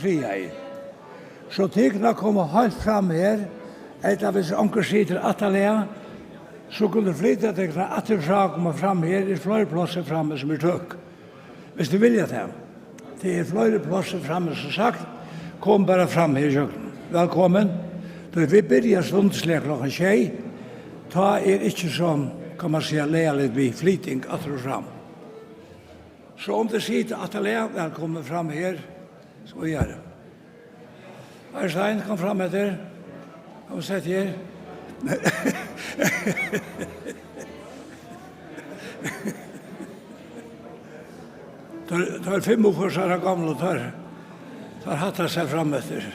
fria i. Så tigna kommer helt fram her, eller hvis onker sitter atalea, så kunne flytta tigna atterfra komme fram her, i flere plasser framme som tøk. Hvis du vilja det. Det flere plasser framme som sagt, kom bara fram her i kjøkken. Velkommen. Da vi byrjar stundslig klokken 6, ta ikke sånn, kan man si, lea litt vid flyting atter og fram. Så om det sitter atalea, velkommen fram her, så gjør det. Arstein, kom fram etter. Kom og sett her. Tar 45 år gamle og tar hattet seg fram etter.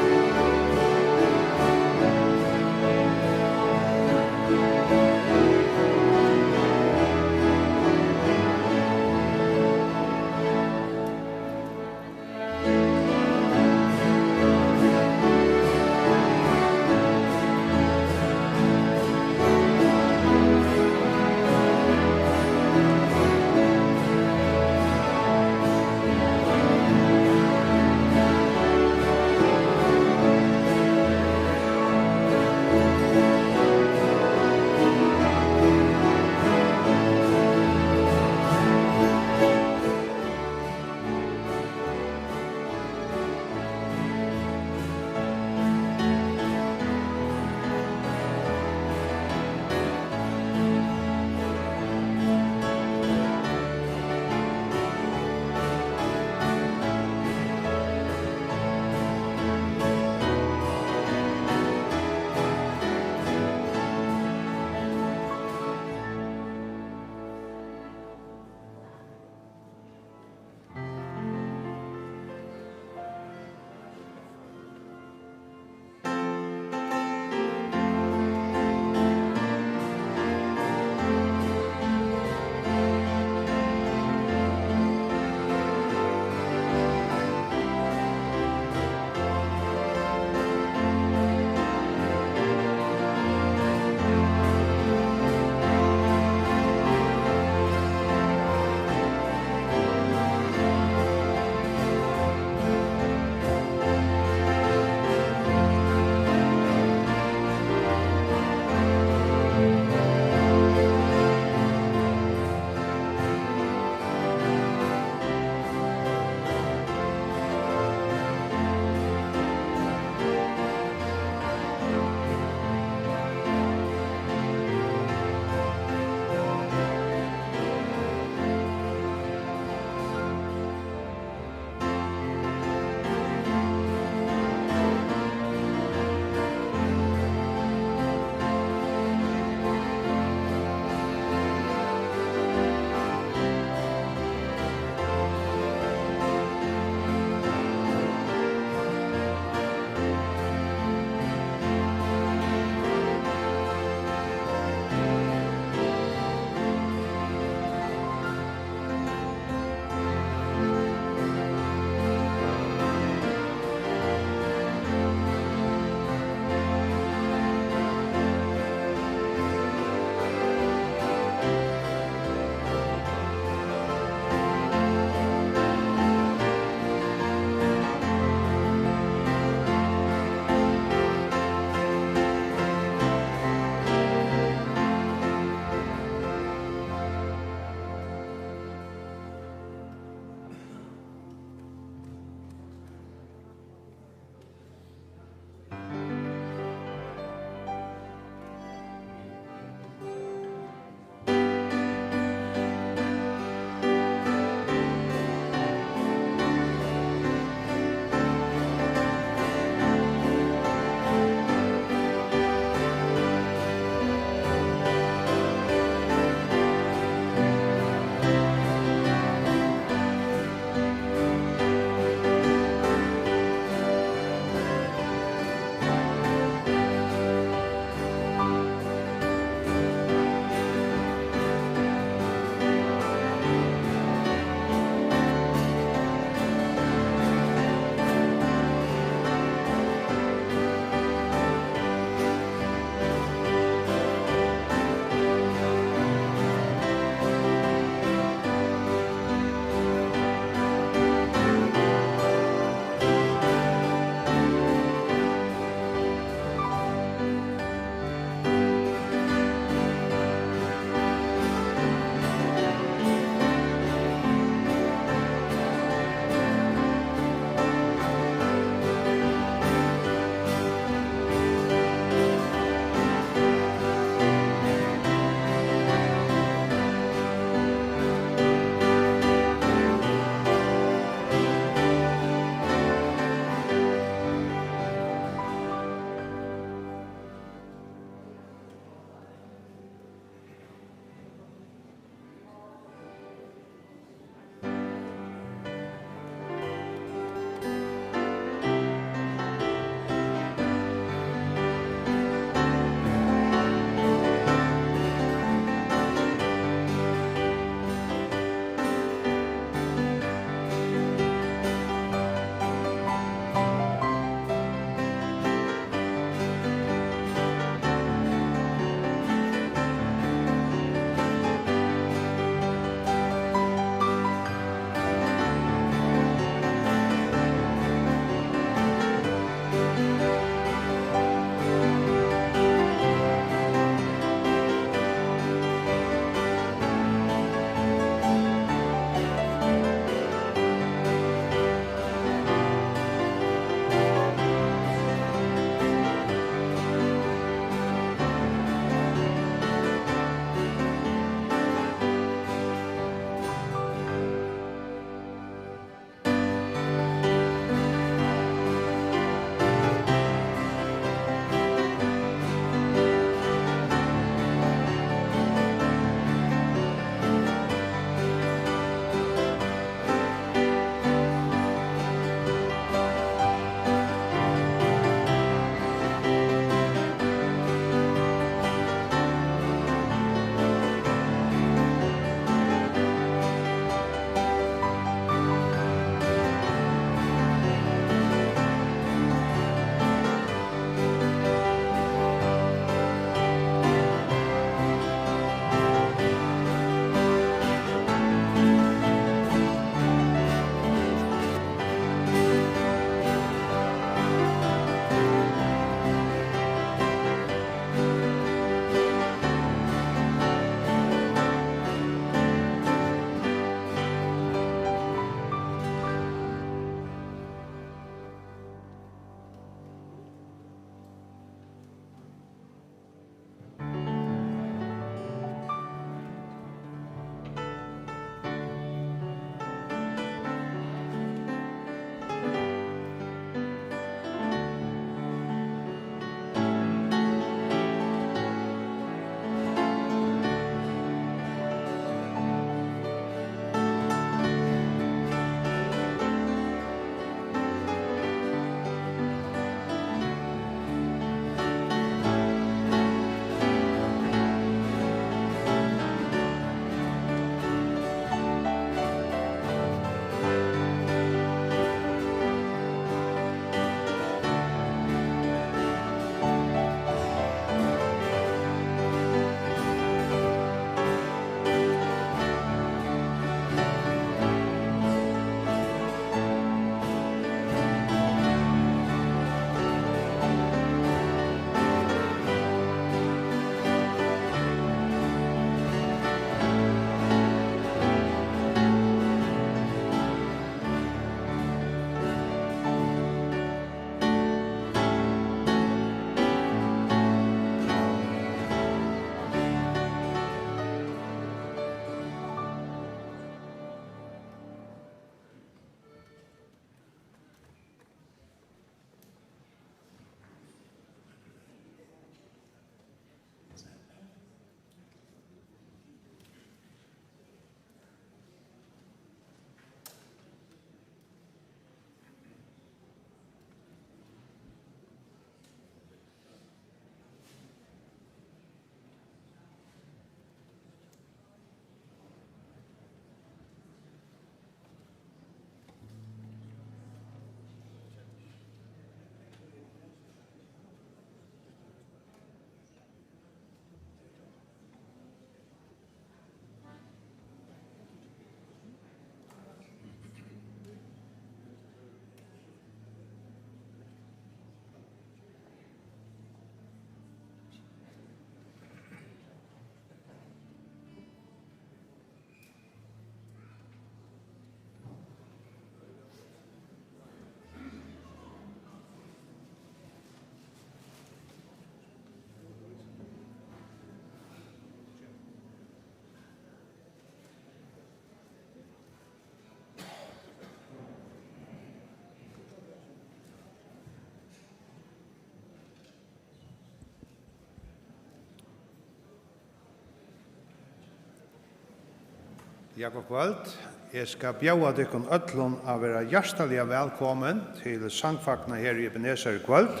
God kvöld. Jeg skal bjøve dere ødlån av å være hjertelig velkommen til sangfakene her i Ebenezer kvöld.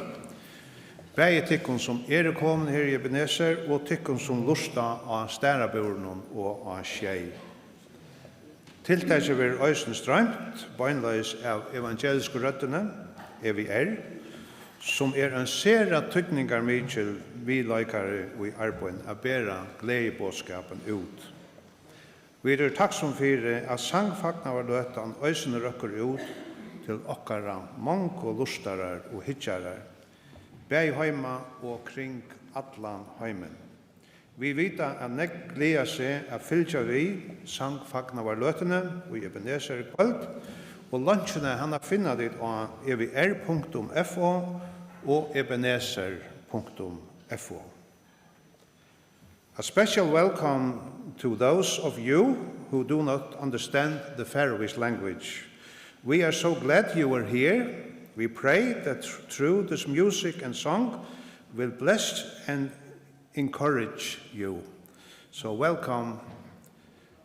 Begge tikkene som kommet her i Ebenezer, og tikkene som lusta av stæraburen og av skjei. Tiltaket vil øysen strømt, bøgnløys av evangeliske røttene, EVR, som en sera tykningar mykjel vi løykare og i arbeid av bæra gledebåskapen ut. Vi takksom for at sangfakna var løtan øysene røkker ut til okkara mange lustarar og hitjarar, bæg heima og kring atlan heimen. Vi vita at nek gleda seg at fylgja vi sangfakna var løtene og i Ebenezer kvöld, og lunsjene han har finnet dit av evr.fo og ebenezer.fo. A special welcome to those of you who do not understand the Faroese language. We are so glad you are here. We pray that through this music and song will bless and encourage you. So welcome,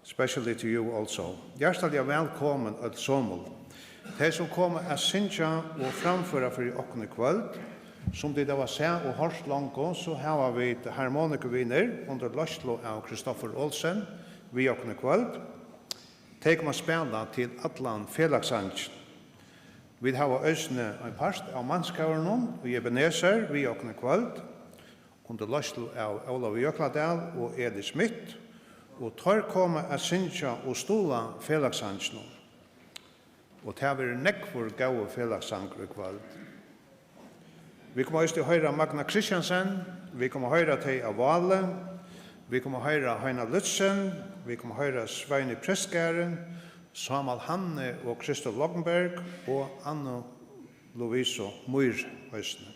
especially to you also. Hjertelig velkommen at Somul. De som kommer a synja og framføre for i okkene kvöld, som det var se og hørt langt, så har vi harmonikaviner under Lashlo av Kristoffer Olsen, vi okkene kvöld. De kommer spela til Atlan Felaksanj. Vi har øsne en part av mannskaveren i Ebenezer, vi okkene kvöld, under Lashlo av Olav Jøkladal og Edi Smith, og tar kommer a synja og stola Felaksanj. Og det er nekvor gau felagsanger i kvöld. Vi kommer også til å høre Magna Kristiansen, vi kommer å høre til Avale, vi kommer å høre Heina Lutzen, vi kommer å høre Sveini Prestgæren, Samuel Hanne og Kristof Loggenberg og Anno Loviso Myr Østene.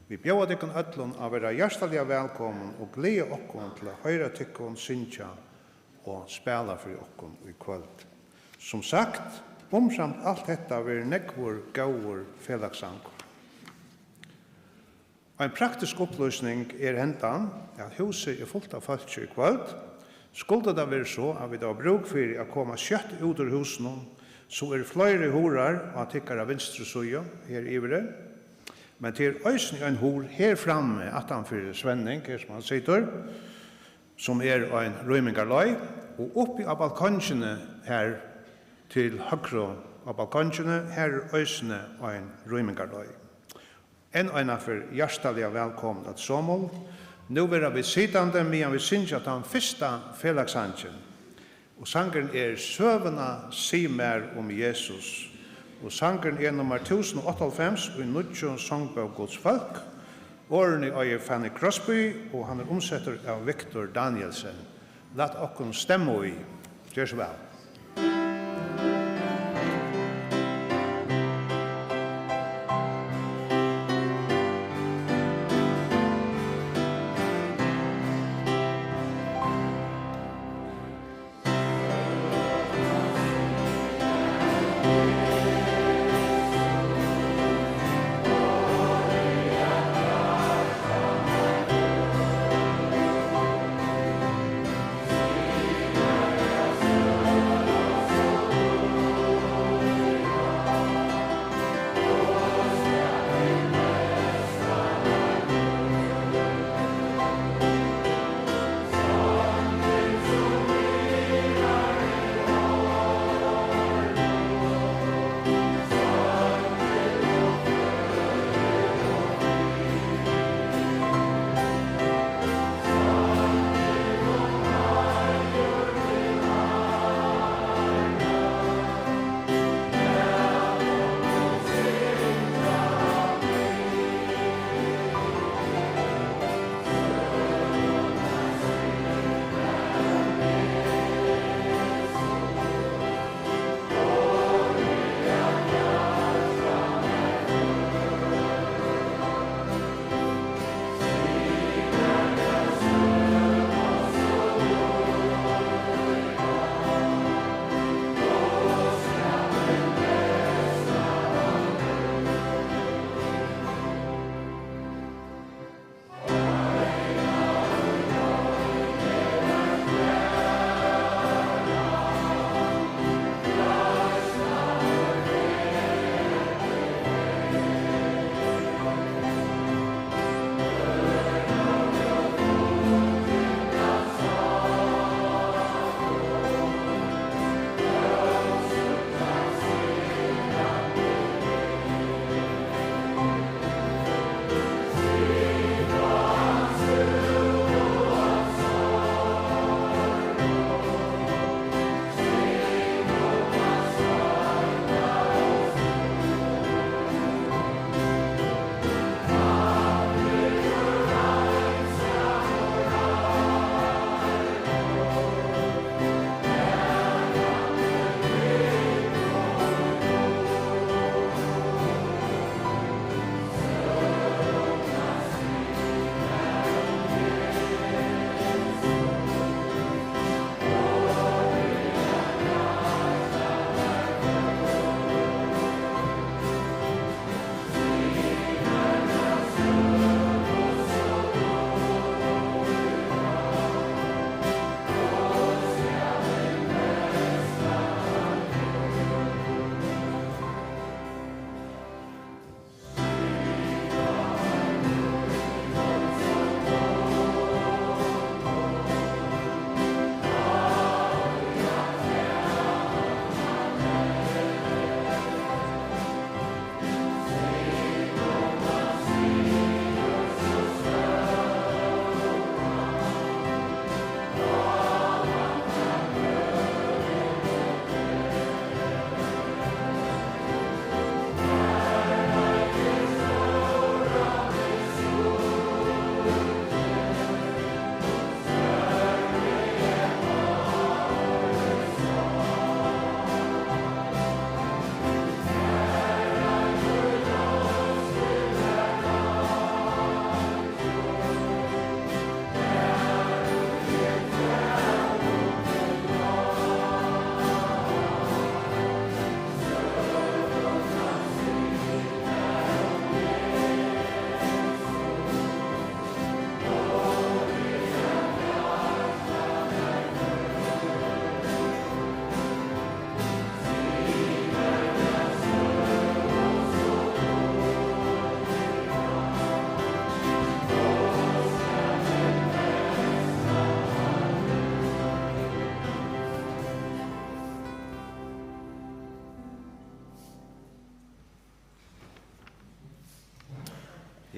Vi bjør dykken ødlån av å være hjertelig velkommen og glede okkon til å høre tykkon synsja og spela for okkon i kvöld. Som sagt, omsamt alt detta vil nekvor gauur felagsangur. En praktisk oppløsning hentan at huset fullt av folk i kvöld. Skulle det være så at vi da bruk for å komme kjøtt ut ur husen, så flere horar og tikkere vinstre søye her i Ivre. Men til øysen en hor her framme, at han fyrir Svenning, her som han sitter, som en røymingarløy, og oppi av balkongene her til høyre av balkongene, her øysene og en røymingarløy. En for hjertelig velkommen at Somol. Nå vil vi sittande, men vi synes at han første felagsangen. Og sangeren Søvna si mer om Jesus. Og sangeren nummer 1098 i Nudjo Songbok Guds folk. Årene er Fanny Crosby, og han omsetter av Victor Danielsen. Lat okkon stemme i. Gjør så vel.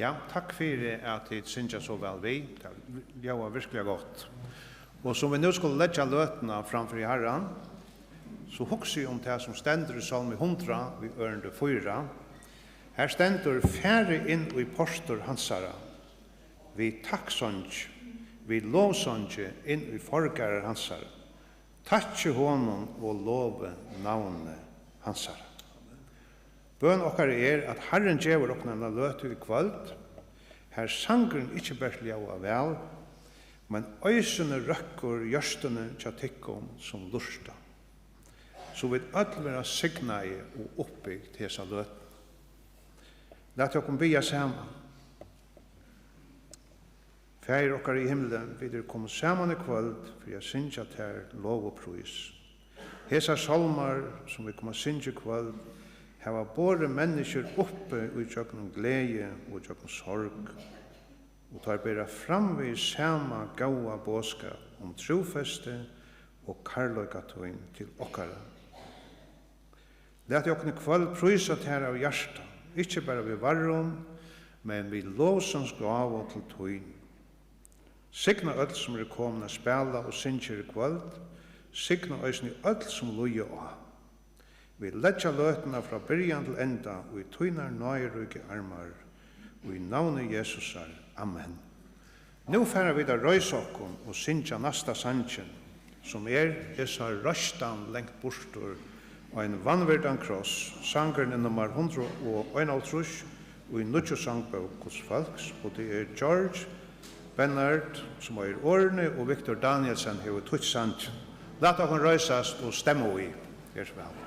Ja, takk for at det synes så vel vi. Det var virkelig godt. Og som vi nå skulle legge løtene framfor i Herren, så husker vi om det som stender i Salme 100, vi ørende 4. Her stender færre inn i postor hansara. Vi takksånj, vi lovsånj inn i forgarer hansara. Takkje honom og love navnet hansara. Bøn okkar at Herren gjever okkar løte i kvöld, her sangren ikkje bare ljau vel, men øysene røkker gjørstene tja tikkum som lusta. Så vi ødel være signai og oppbygg til hesa løten. Lat okkom bia saman. Fær okkar i himmelen, vi komme saman i kvöld, for jeg synes at her lov og prøys. Hesa salmar som vi kommer synes i kvöld, hava både mennesker oppe og utjøkken glede og utjøkken sorg, og tar bera fram vi sama gaua båskap om trofeste og karløykatøyn til okkara. Lat okkene kvöld prøysa til av hjärsta, ikkje bare vi varron, men vi lovsans gav og til tøyn. Signa öll som komna spela og synger i kvöld, signa øysni öll som loja av. Vi letja løtena fra byrjan til enda, og i tøynar nøyruge armar, og i navnet Jesusar. Amen. Nå færa vi da røys okkom og synsja nasta sanchen, som esa røstan lengt bostor, og en vannverdan kross, sangeren nummer 131, og i nutjo sangbok hos folks, og det George Bennard, som årene, og Victor Danielsen, hever tutt sanchen. Lat okkom røysast og stemme i. Gjør vel.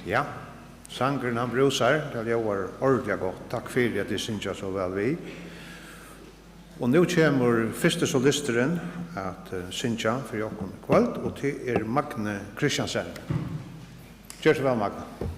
Ja, sangren han brusar, det var ordentlig godt. Takk for at de synes så vel vi. Og nå kommer første solisteren at synja for jokken kveld, og til Magne Kristiansen. Kjør så vel, Magne.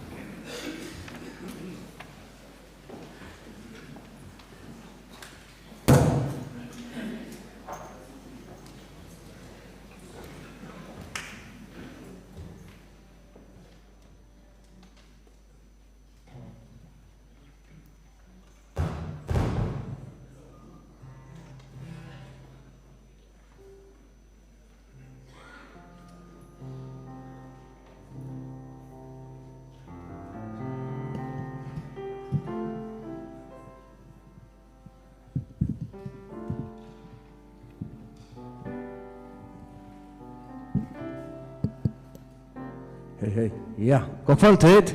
Hej. Ja, god kvalitet.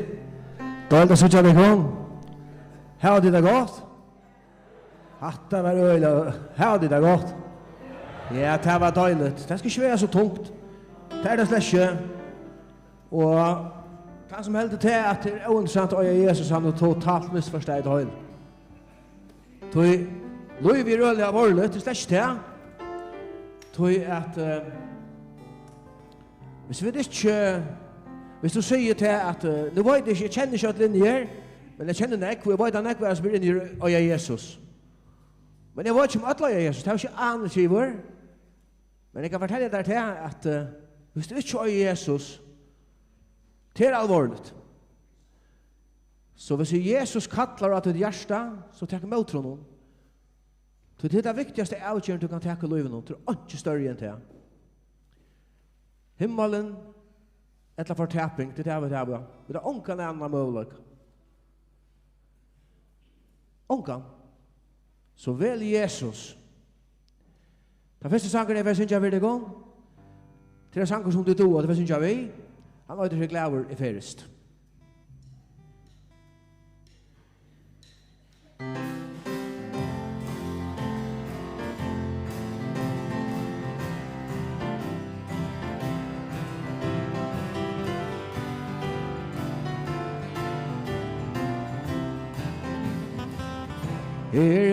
Dåligt att sitta igång. Har det gått? Hatta var öl. Har det gått? Ja, det var dåligt. Det ska inte vara så tungt. Det är det släcke. Och han som hällde till att det är ointressant att Jesus han har totalt missförstått höll. Tog Louis vi rörliga varligt, det släcke till. Tog att hvis vi inte hvis du sier til at nu vet jeg kjenner ikke at linjer, men jeg kjenner nek, og jeg vet at nek var som blir inni øya Jesus. Men jeg vet ikke om alle øya Jesus, det er jo ikke andre skiver. Men jeg kan fortelle deg til at hvis du ikke øya Jesus, det er alvorligt. Så hvis Jesus kattler at ditt hjärsta, så tenker mot honom. Så det er det viktigste avgjøren du kan tenke livet noen, det er ikke større enn det. Himmelen, eller fortaping, det er det her. Det er onkan annan mulig. Onkan. Så vel Jesus. Den første sangen er hva synes jeg vil det gå. Det er sangen som du tog, og det synes jeg vi. Han var ikke glad i ferist.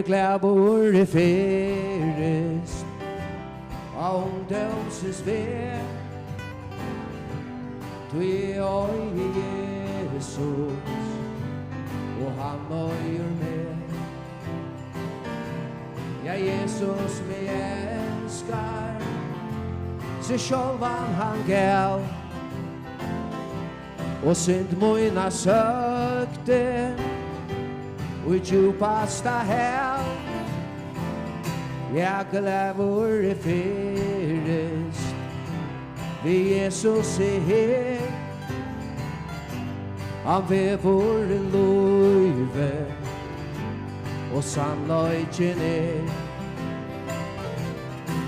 Glabor i ferest av ungdomsens vær Du oi Jesus og han nøyer med Ja, Jesus vi elskar Så sjálvan han gav og synd moina søkte og I djupasta hell Jeg glæver I ferest Vi Jesus her Han vever I løyve Og sannløyken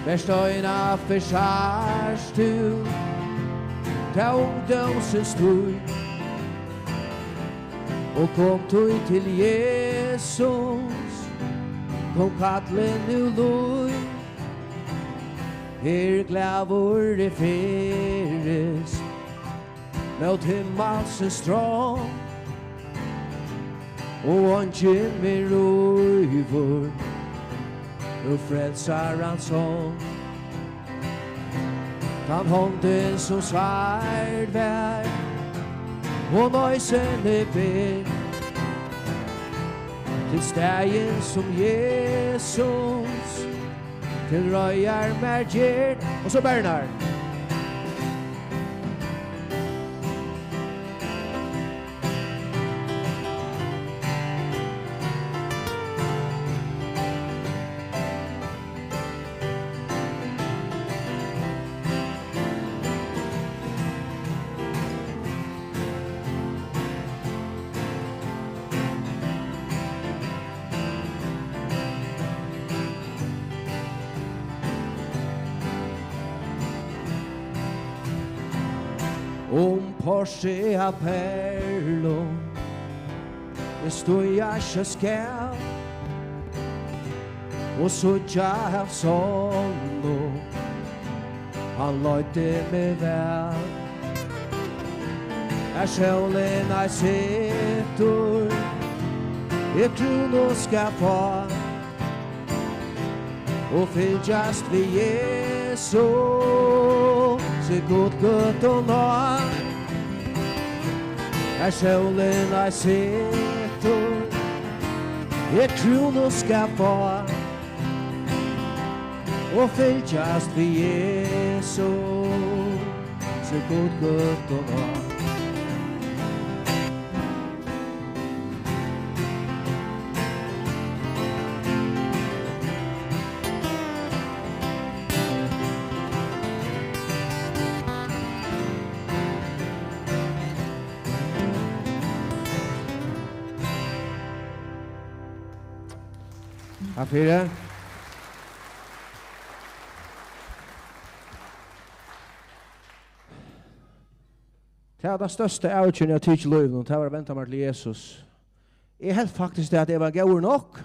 Verstøyna forsarst du Ta ungdomsens tog Og kom tog til Jesus Kom kattlen nu loj Her glæver I ferest Mot himmelsen strong Og ånden vi røyver Og frelsar hans sång Tan hånden som svärd vær Og nøysen ber Til stegen som Jesus Til røyar med gjerd Og så Bernhard Porsche av perlo Det stod jeg ikke skæv Og så jeg av sånno Han løyte meg vel sjålen I sitter, krono ska få, og fylltjast vi Jesus, så godt og nå. Sjålen I sitter, krono ska få, og fylltjast vi Jesus, så godt og nå. Her fire. Det er det største avkjønne jeg tykker løven, og det var å vente meg til Jesus. Jeg helt faktisk det at jeg var gøyere nok.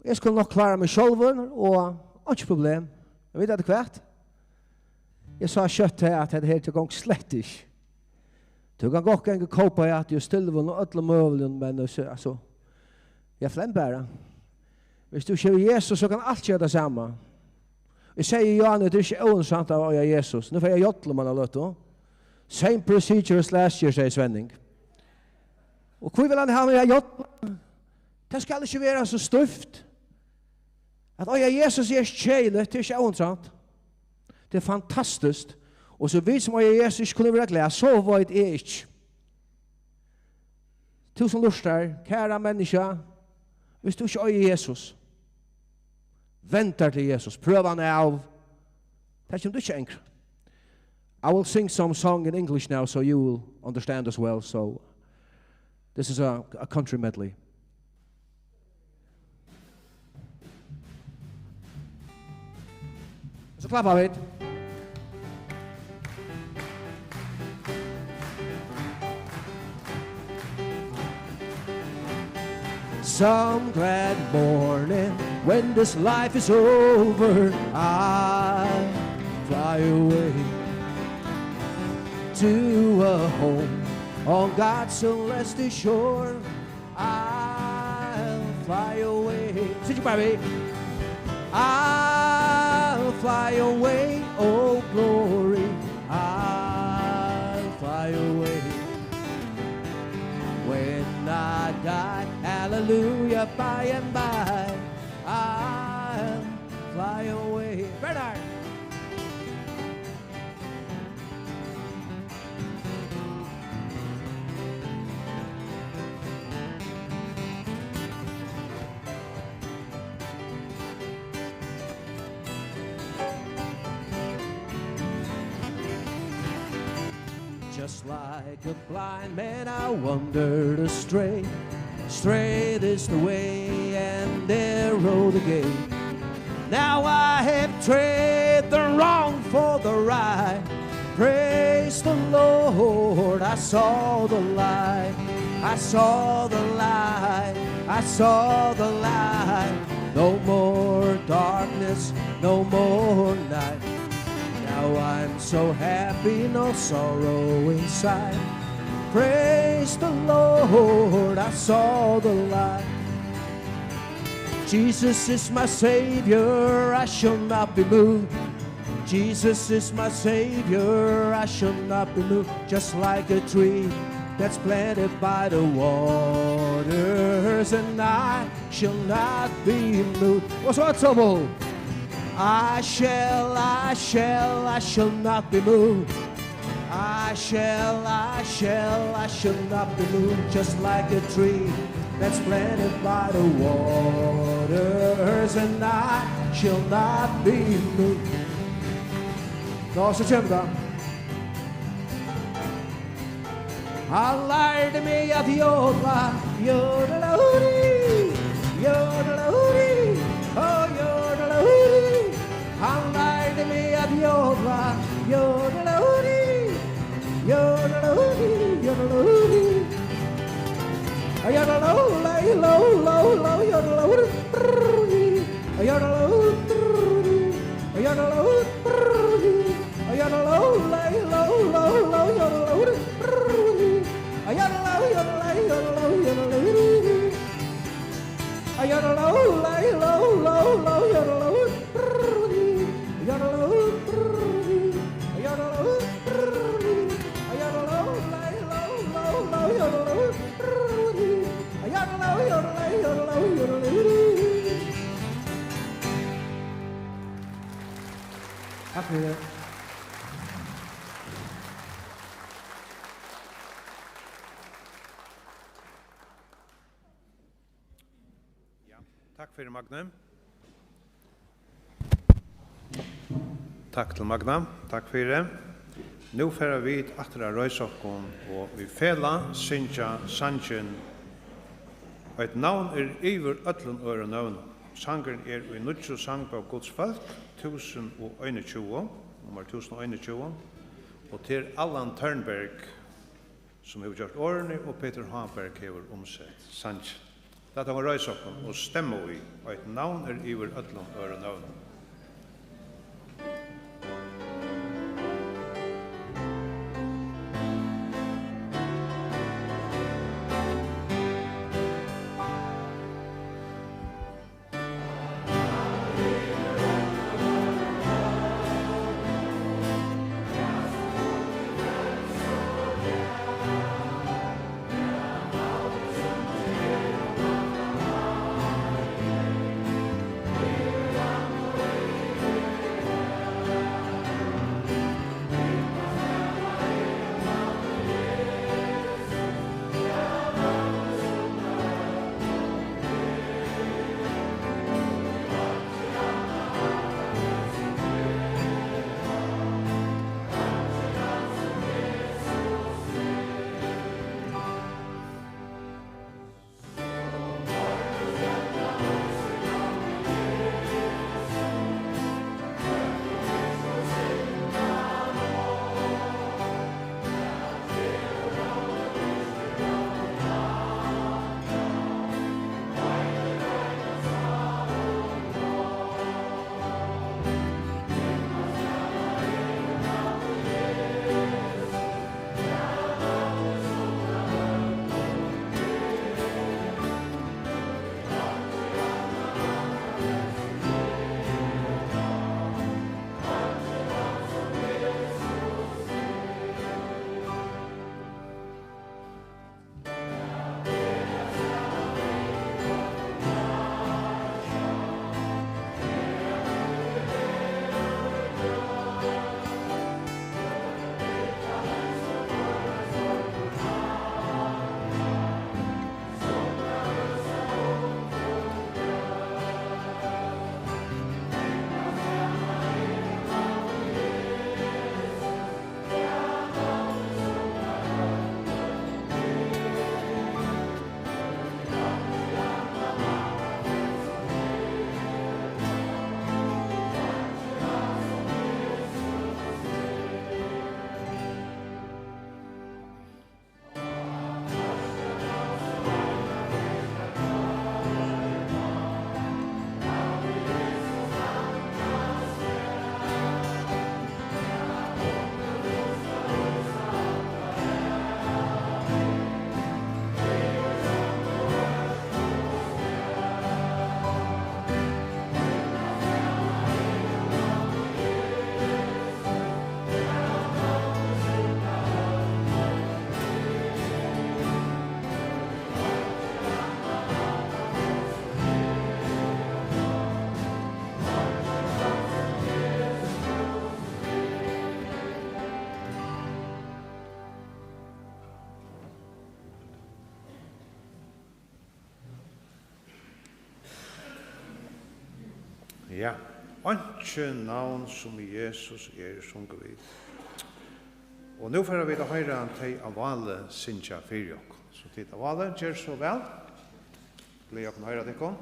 Jeg skulle nok klare meg selv, og ikke problem. Jeg vet det hvert. Jeg sa kjøtt til at det her til gang slett ikke. Du kan gå ikke kåpe at du stille og ødele møvelen, men altså, jeg flembærer. Hvis du kjører Jesus, så kan alt gjøre det samme. Jeg sier Johan, det er ikke ånsamt av å gjøre Jesus. Nå får jeg gjøtle man har løtt da. Same procedure as last year, sier Svenning. Og hvor vil han ha med gjøtle? Det skal ikke være så stuft. At å gjøre Jesus er kjæle, det er ikke ånsamt. Det er fantastisk. Og så vi som å gjøre Jesus kunne være glede, så var det ikke. Tusen luster, kære mennesker, hvis du ikke øyer Jesus, venter til Jesus, prøv han av. Det er ikke om du ikke enkelt. I will sing some song in English now so you will understand as well. So this is a country medley. Så klapp av it. Some glad morning when this life is over, I'll fly away to a home on God's celestial shore. I'll fly away. Sing it, baby. I'll fly away, oh glory. I'll fly away. When I die, hallelujah, by and by, I'll fly away. Bernard. Just like a blind man, I wandered astray. Straight is the way, and narrow the gate. Now I have traded the wrong for the right. Praise the Lord, I saw the light. I saw the light. I saw the light. No more darkness, no more night. Now I'm so happy, no sorrow inside. Praise the Lord, I saw the light. Jesus is my Savior, I shall not be moved. Jesus is my Savior, I shall not be moved. Just like a tree that's planted by the waters, and I shall not be moved. What's trouble? I shall not be moved. I shall not be moved. Just like a tree that's planted by the waters, and I shall not be moved. Nå så kommer det. Han lærte meg at jodla, jodla-huri, jodla-huri, oh jodla-huri. Han lærte meg at jodla, jodla-huri, jodla-huri, jodla-huri. Jodla-huri, jodla-huri, jodla-huri, jodla-huri, jodla-huri. for det. Takk for det, Magne. Takk til Magna. Takk for det. Nå får vi etter å røyse oss, og vi fela synja sangen. Et navn iver øtlen øre navn. Sangeren i nødvendig sang på Guds folk, 1021, nummer 1021, og til Allan Tørnberg, som har gjort årene, og Peter Hamberg har omsett sangen. Dette var røyse oss og stemme i, og et navn iver øtlen øre navn. Ja, ikke navn som Jesus som Gud. Og nå får vi da høre til Avale Sintja Fyrjok. Så til Avale, gjør så vel. Blir jeg kan høre det kom.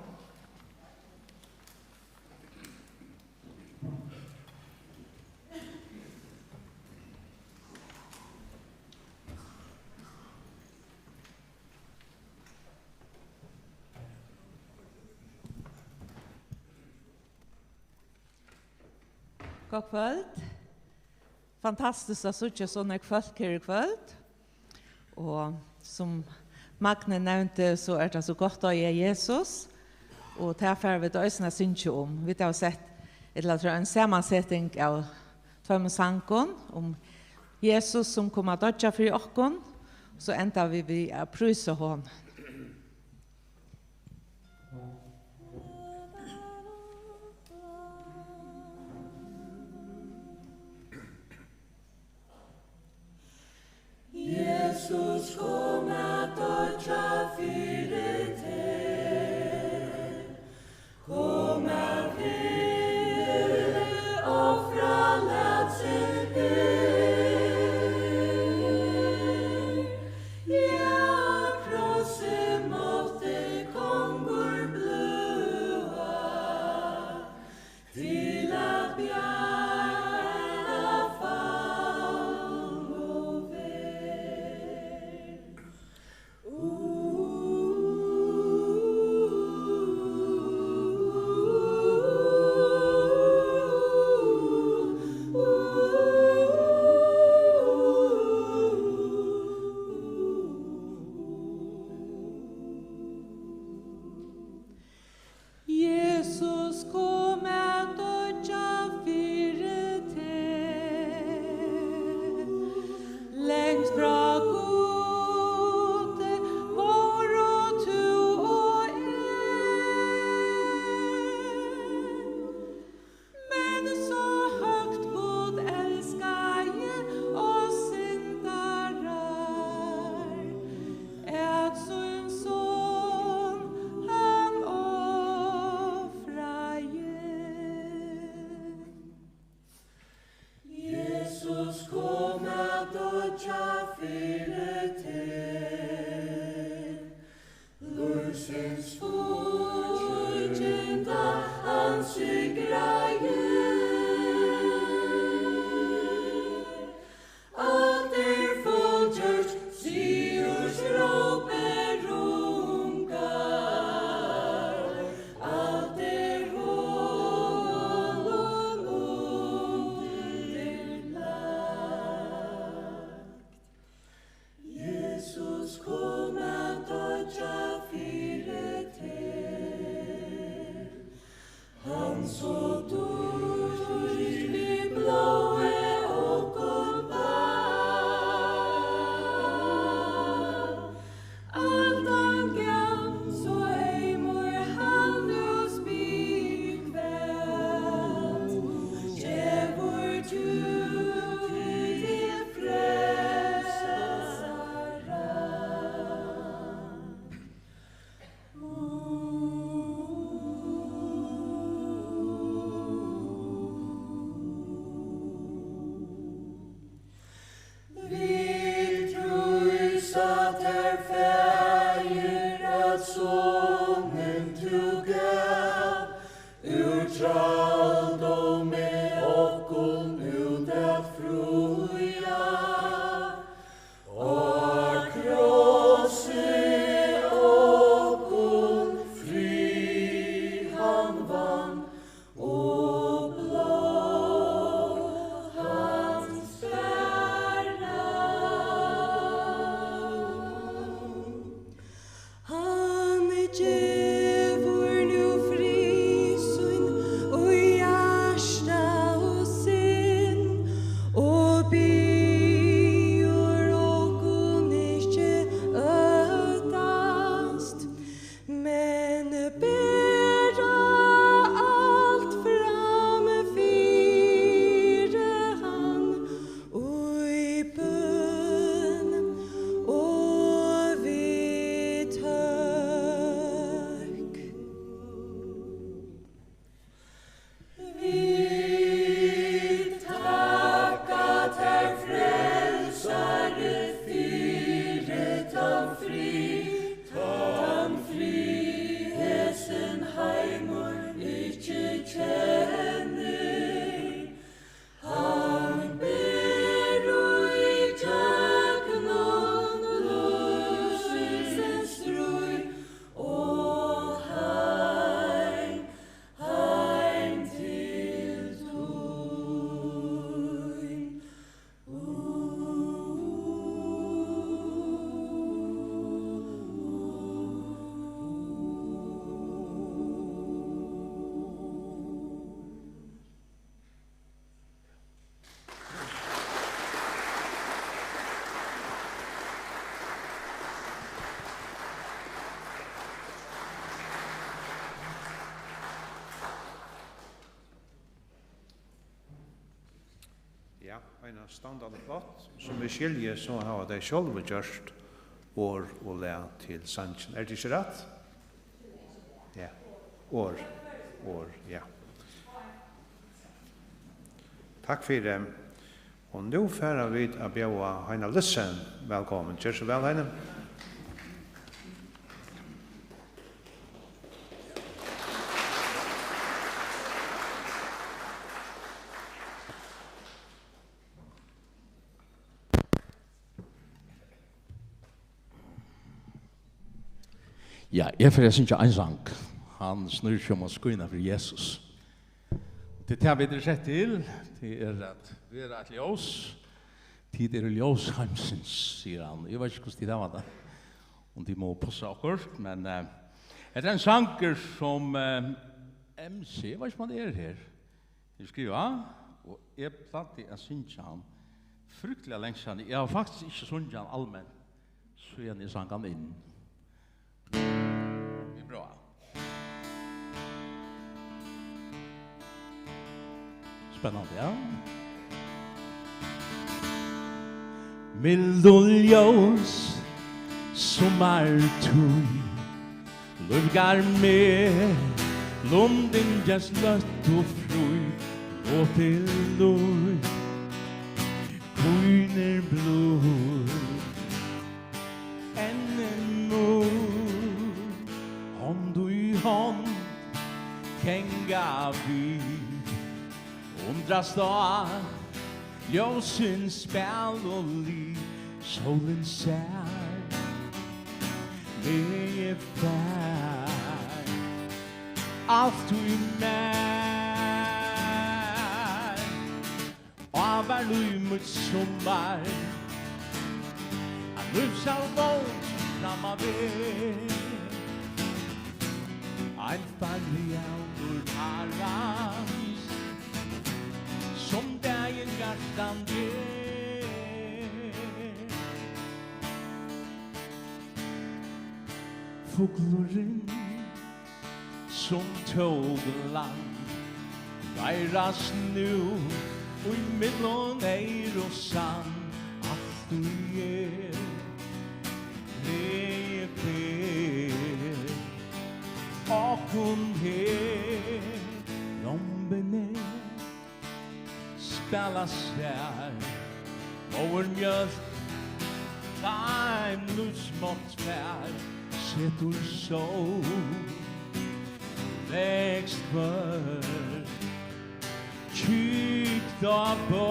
God kvöld. Fantastiskt att se sådana folk här i kvöld. Och som Magne nevnte så det så gott att ge Jesus. Och därför vi då ösna synche om. Vi har sett en sammansättning av två sankon om Jesus som kommer att döda för oss. Så ändrar vi att pröjsa honom. Jesus kom at dødja fyrir te, kom at hyre og fralat sin her. Ja, krosse måtte kongur blua, til at bjarna fall og ver. Jesus kom at dødja fyrir te, lengt fra Gode var og tu og men så høgt God elskaje og syndarar, at sin son han offraje. Jesus kom at dødja fyrir te, Lursens fortjenta han sigraje. Alt fullgjort, Sius råper rungar, alt hålen underlagt. Jesus kom at dødja fyrir te, han så dørt vi blåe og gulbar. Alt han gav, så eimor han oss bikvæmt, gjevor du til frelsara. Vi tror satt her feir at sonen du gav, ur tralldome okkon ut at fruja, og krosse okkon fri han vann, og blå hans bæra. en standande plott som vi skiljer så har de själva gjort år och lä till sanchen. Det inte rätt? Ja. År, ja. Tack för det. Och nu färar vi att bjuda Heina Lissen välkommen. Kör så väl, Heina. Ja, jeg får ikke en sang. Han snur seg om å skuina for Jesus. Det tar vi det sett til. Det at vi et ljós. Tid ljós heimsins, sier han. Jeg vet ikke hvordan det var det. Om de må passe akkurat, men det en sanger som MC, jeg vet ikke om det her. Jeg skriver, og jeg plante en synsja han. Fryktelig lengst han. Jeg har faktisk ikke synsja han allmenn. Så jeg sang han inn. Det är bra. Spännande, ja. Mildoljós sommartui lurgar med Lunden just lött och frui och till lur Kuiner blod en mor Hånd i hånd känga vi Undras då ljósin spel och liv Solen sär Det är fär Allt du mär Avar nu mot sommar Att rusar våld framma vid Ein farlig ord harras Som dagen hjärtan ger Fågloren som tåg land Vairas nu och i middlon eir och sand Allt du ger Det är fel Och hon her Lombene Spela sär Over mjölk Time nu smått fär Setur så Växt för Kykta på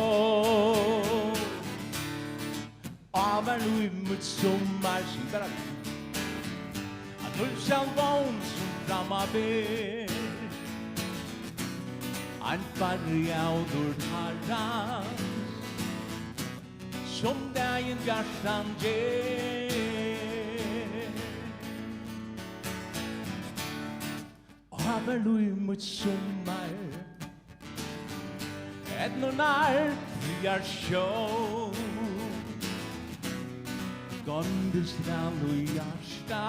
Avar nu mot sommar Sitter vi Att nu själv vån som framma ber Ein farlig ord harras Som dagen hjärtan ger Haver lui mot sommar Et nonar friar sjå Gondes land og hjärsta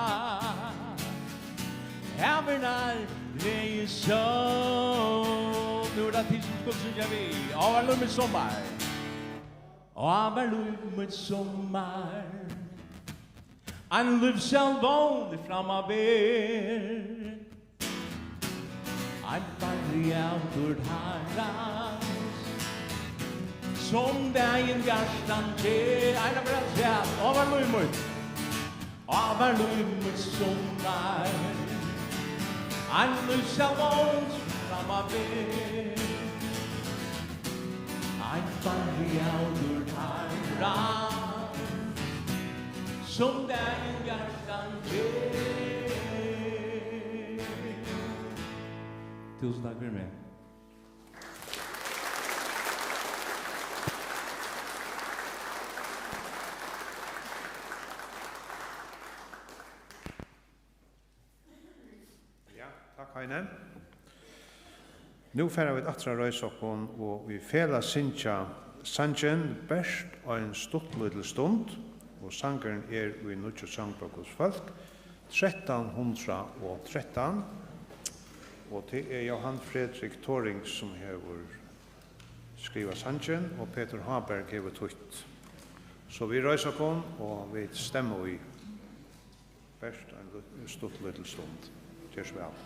Havernar leie så Nu det tid som skulle synja vi Haver lui mot sommar Haver lui mot sommar En livsjälv vanlig framma ber Ein farlig ord harras Som dagen hjärtan ger Ein av brans hjärt Avar lumut sommar Ein livsjälvåns framma ber Ein farlig ord harras Som dagen hjärtan ger Tusen takk for meg. Ja, takk Heine. Nu færer vi atra røysokken, og vi fæla synsja sangen best og en stuttløydel stund, og sangeren i Nutjo Sangbøkos folk, 1313, og det Johan Fredrik Thoring som hever skriva sangen, og Peter Haberg hever tøtt. Så vi røyser kom, og vi stemmer i først en stort liten stund. Kjørs vel.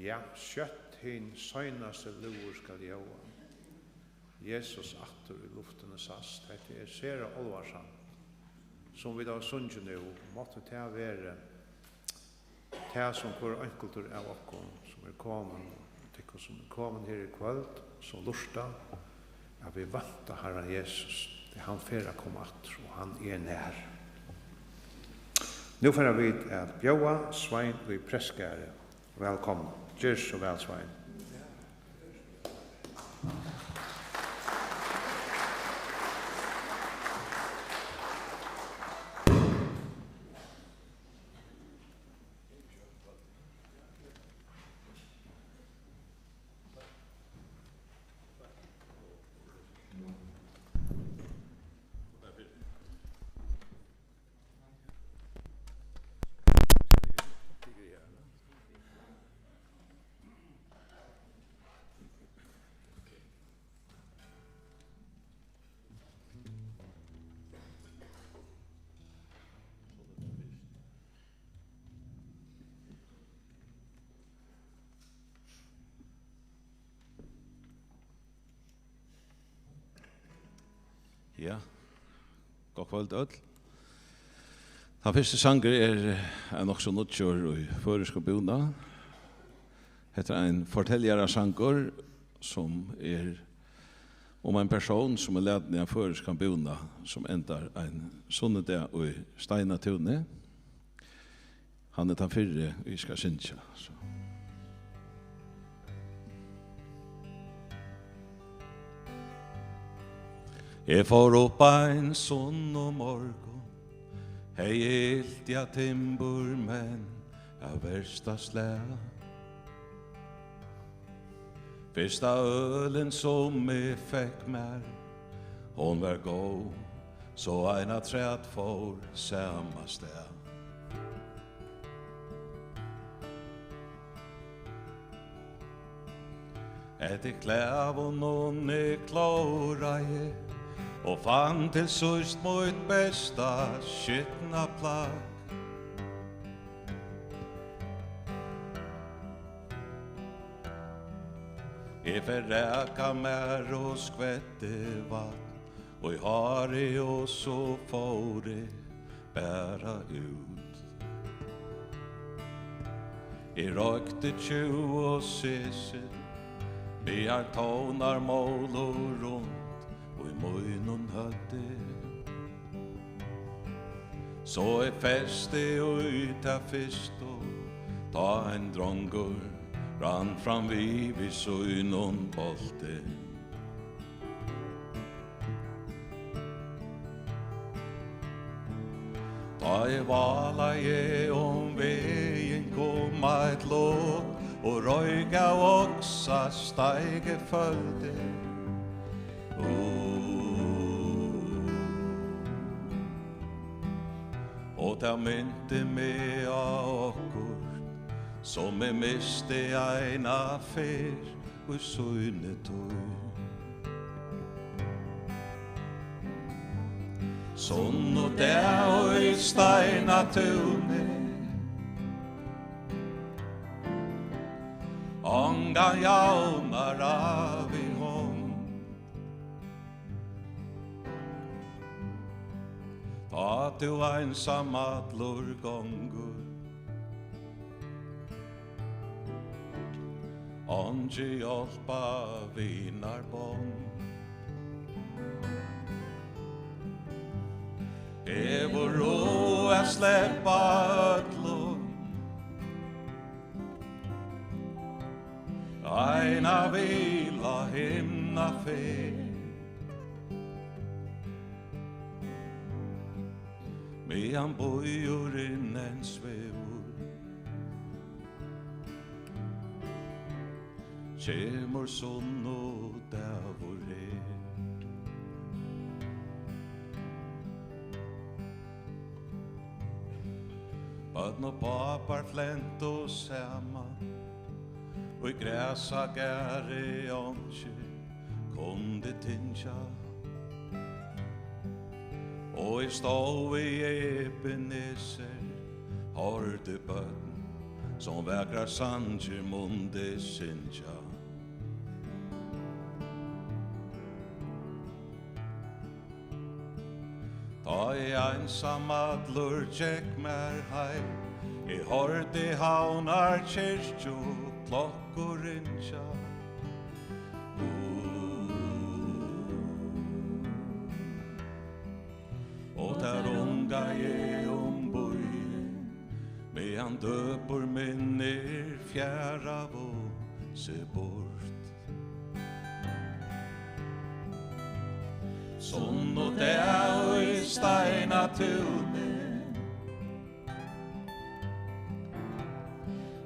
Ja, kjøtt hin søgnaste luer skal gjøre. Jesus atter i luften sast. Det ser alvarsamt. Som vi da sunner nå, måtte det være det som går enkelter av oss, som kommet her i kveld, som lursta, at vi venter Herren Jesus. Det han fer å komme atter, og han nær. Nå får vi at bjøa Svein og preskare Velkommen. Gjør så vel, Svein. Ja, god kvöld öll. Den første sanger nok så nødtjør i føreska buna. Heter en fortelljara sanger som om en person som ledden i en føreska buna som endar en sunnedag i Steinatune. Han den fyrre vi skal synsja. Jeg får opp en sunn og morgon, hei helt ja timbur, men jeg versta slæ. Fyrsta ølen som jeg fikk mer, hon var god, så eina træt for samma sted. Etter klæv og noen klara jeg, og fann til sust mot besta skittna plagg. Jeg forræka mer og skvette vatt, og jeg har det og så får det bæra ut. Jeg røkte 20 og sesser, vi har tånar mål og rundt, og i møgnen høtte. Så jeg feste ut av fyrst og ta en drongur, rann fram vi søgnen bolte. Da jeg vala jeg om veien kom et låt, og røyga oksa steige følte. Og ta mynte med akkurat, som jeg miste en affær og søgnetøy. Sånn og der og i Steinatune, Anga jaunar av i hånd. Ta du ensam allur gongur, Angi hjálpa vinar bånd. Evur ro a sleppa öllu, Eina vila himna fer. Medan bojurinn en svevur, Kjemur sunn og davur her. Bødn og papar flent og saman, og i græsa gære åndsje kunde tinja. Og i stå i Ebenezer hørte bøtten som vägrar sanger munde synja. Ta i ensam allur tjekk mer hei, I hørte haunar kyrkjo klokkur rinja. Og der unga jeg bøyen, med medan døpur minner fjæra og se bort. Sånn og det i steina tune,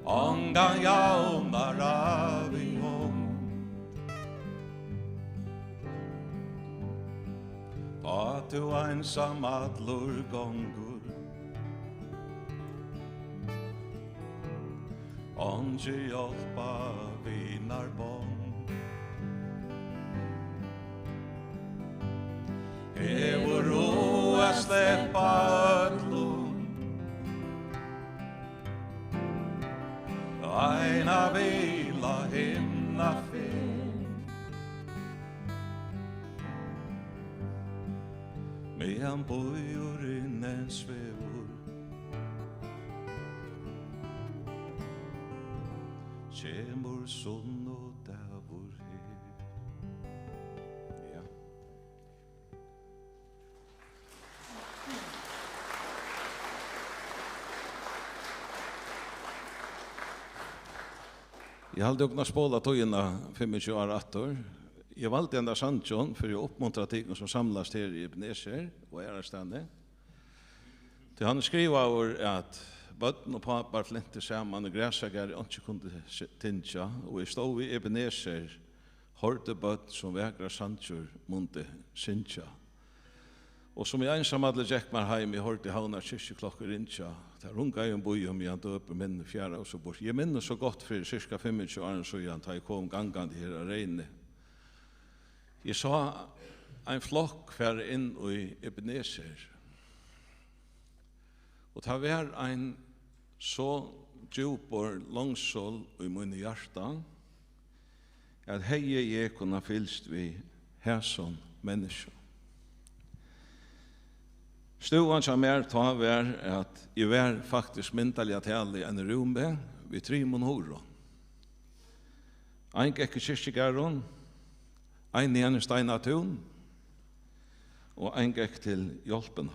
angan jaunar av i hånd. Ta tu einsam allur gongur, Angi hjálpa vinar bånd. Hevur ro að sleppa öllum, Eina vila himna finn, meðan bojurinn en svevur, kjemur sunn og davur her. Ja. Jeg halde okna spåla tøyina 25 år attor. Jeg valgte enda Sandjon for å oppmuntra ting som samlas her i Ebenezer og Ærastane. Til han skriva over at bøtten og papar flinter saman og græsagar ikke kunne tinja, og jeg stod i Ebenezer, hørte bøtt som vekra Sandjur munde sinja. Og som jeg ensam hadde gjekk meg heim, jeg hørte havna kyrkjeklokker inntja, der runga jeg boi om jeg døper minn fjæra og så bort. Jeg minnes så godt for cirka 25 år så da jeg kom gangande her av reine. Jeg sa en flokk færre inn i Ebenezer. Og det var en så djup og langsål i min hjarta, at heie jeg kunne fylst vi hæson mennesker. Stuan som ta var at jeg var faktisk mentally at hele en rume vi 3 monhoron. Ein gekk i kyrkjegaron, ein i en steinatun, og ein gekk til hjelpena.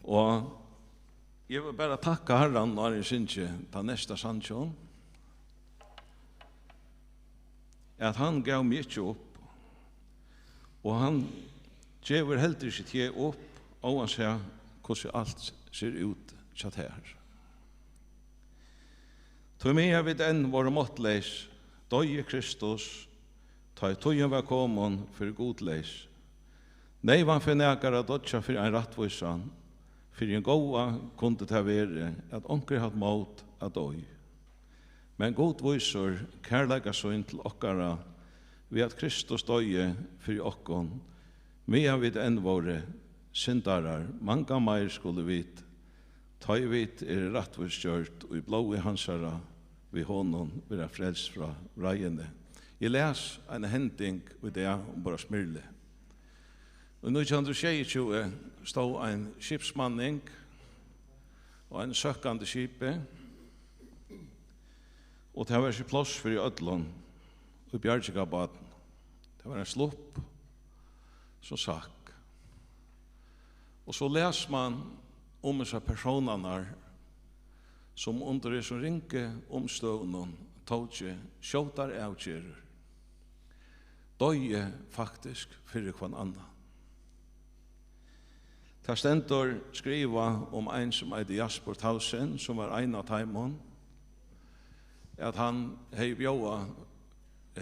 Og jeg vil bare takka Herren når jeg synes ta nesta sannsjon, at han gav meg ikke opp, og han Djever heldur ikke til opp, og han ser hvordan alt ser ut kjatt her. Tog med jeg vid enn våre måttleis, døye Kristus, ta i tøyen var komon for godleis. Nei van for nekar at dødja for en rattvisan, for en goa kunde ta være at onker hatt måt at døy. Men godvisor kærlega søyn til okkara, ved at Kristus døye for okkon, medan vi enn våre syndarar, manga meir skulle vit, ta i vit rattvistgjørt og i blåi hansara vi honom vera frelst fra rajene. Jeg les en hending ved det om bara Smyrle. Og 1922 stod en skipsmanning og en søkkande skipe, og det var ikke plass for i ødlån og i Bjargikabaden. Det var en slopp som sagt. Og så leser man om disse personene som under det som ringer omstøvende tog ikke skjøter avgjører. Døye faktisk for hver annen. Det stender skriva om en som heter Jasper Tausen, som var en av Taimon, at han hei bjøa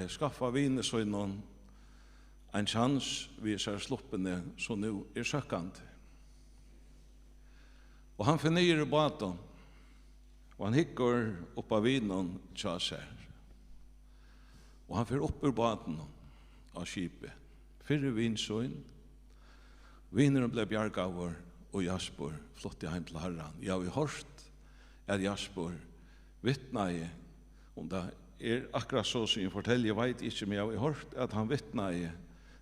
skaffa vinesøgnen en chans vi ser sluppene som nu søkkende. Og han finner i baten, og han hikker opp av vinen tja seg. Og han får opp ur baten av skipet. 4 vinsøyn, vineren ble bjargavur, og Jasper flott hjem til Herren. Jeg har hørt at Jasper vittnei om det akkurat så som jeg forteller, jeg vet ikke, men jeg har hørt at han vittnei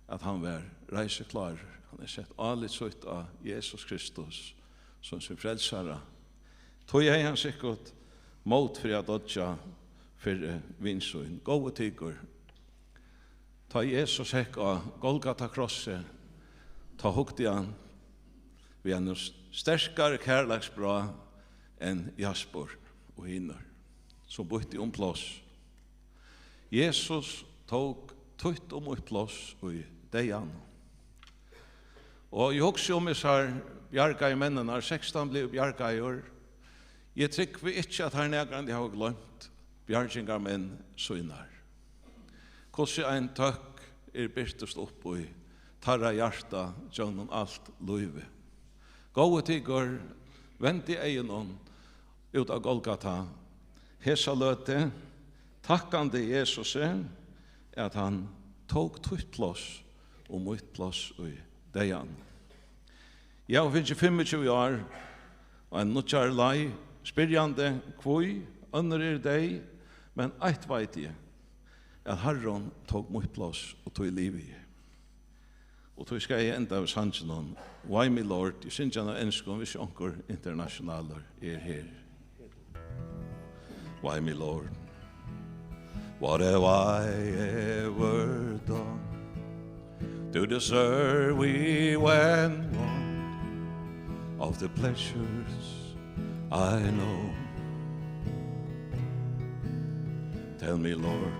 at han var reiseklar. Han har sett alit søtt av Jesus Kristus som sin frelsare. Tog jeg han sikkert mot for at dodja for vinsøyn. Gåa tygur. Ta Jesus hekk av Golgata krosset, ta hukti han vi en sterkare kärleksbra enn Jasper og hinner, som bytte plås. Jesus tog tutt ett plås i dejan. Og jeg husker om især bjarga i mennene, 16 ble bjarga i år. Jeg trykker ikke at her negrande har glemt bjargingar menn søgnar. Hvordan ein tøkk byrtest opp i tarra hjarta gjennom alt løyve. Gåe tigger, vent i egenen ut av Golgata. Hesa løte, takkande Jesus at han tog tutt plås og mitt plås i dejan. Jeg finnes 25 år, og en nuttjar lei, spyrjande kvoi, under deg, men eit veit jeg, at Herren tog mitt plås og tog livet. Og tog skal jeg enda av sannsjonen, Why me Lord, jeg synes jeg ønsker hvis onker internasjonaler her. Why me Lord, what have I ever done to deserve we when one of the pleasures I know? Tell me, Lord,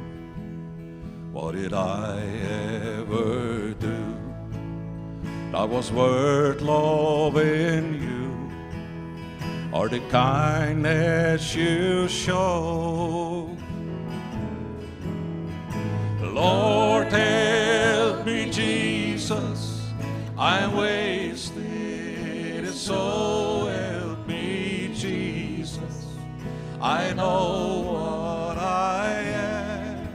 what did I ever do that was worth loving you, or the kindness you show? Lord, help me, Jesus, I'm wasted, so help me, Jesus, I know what I am,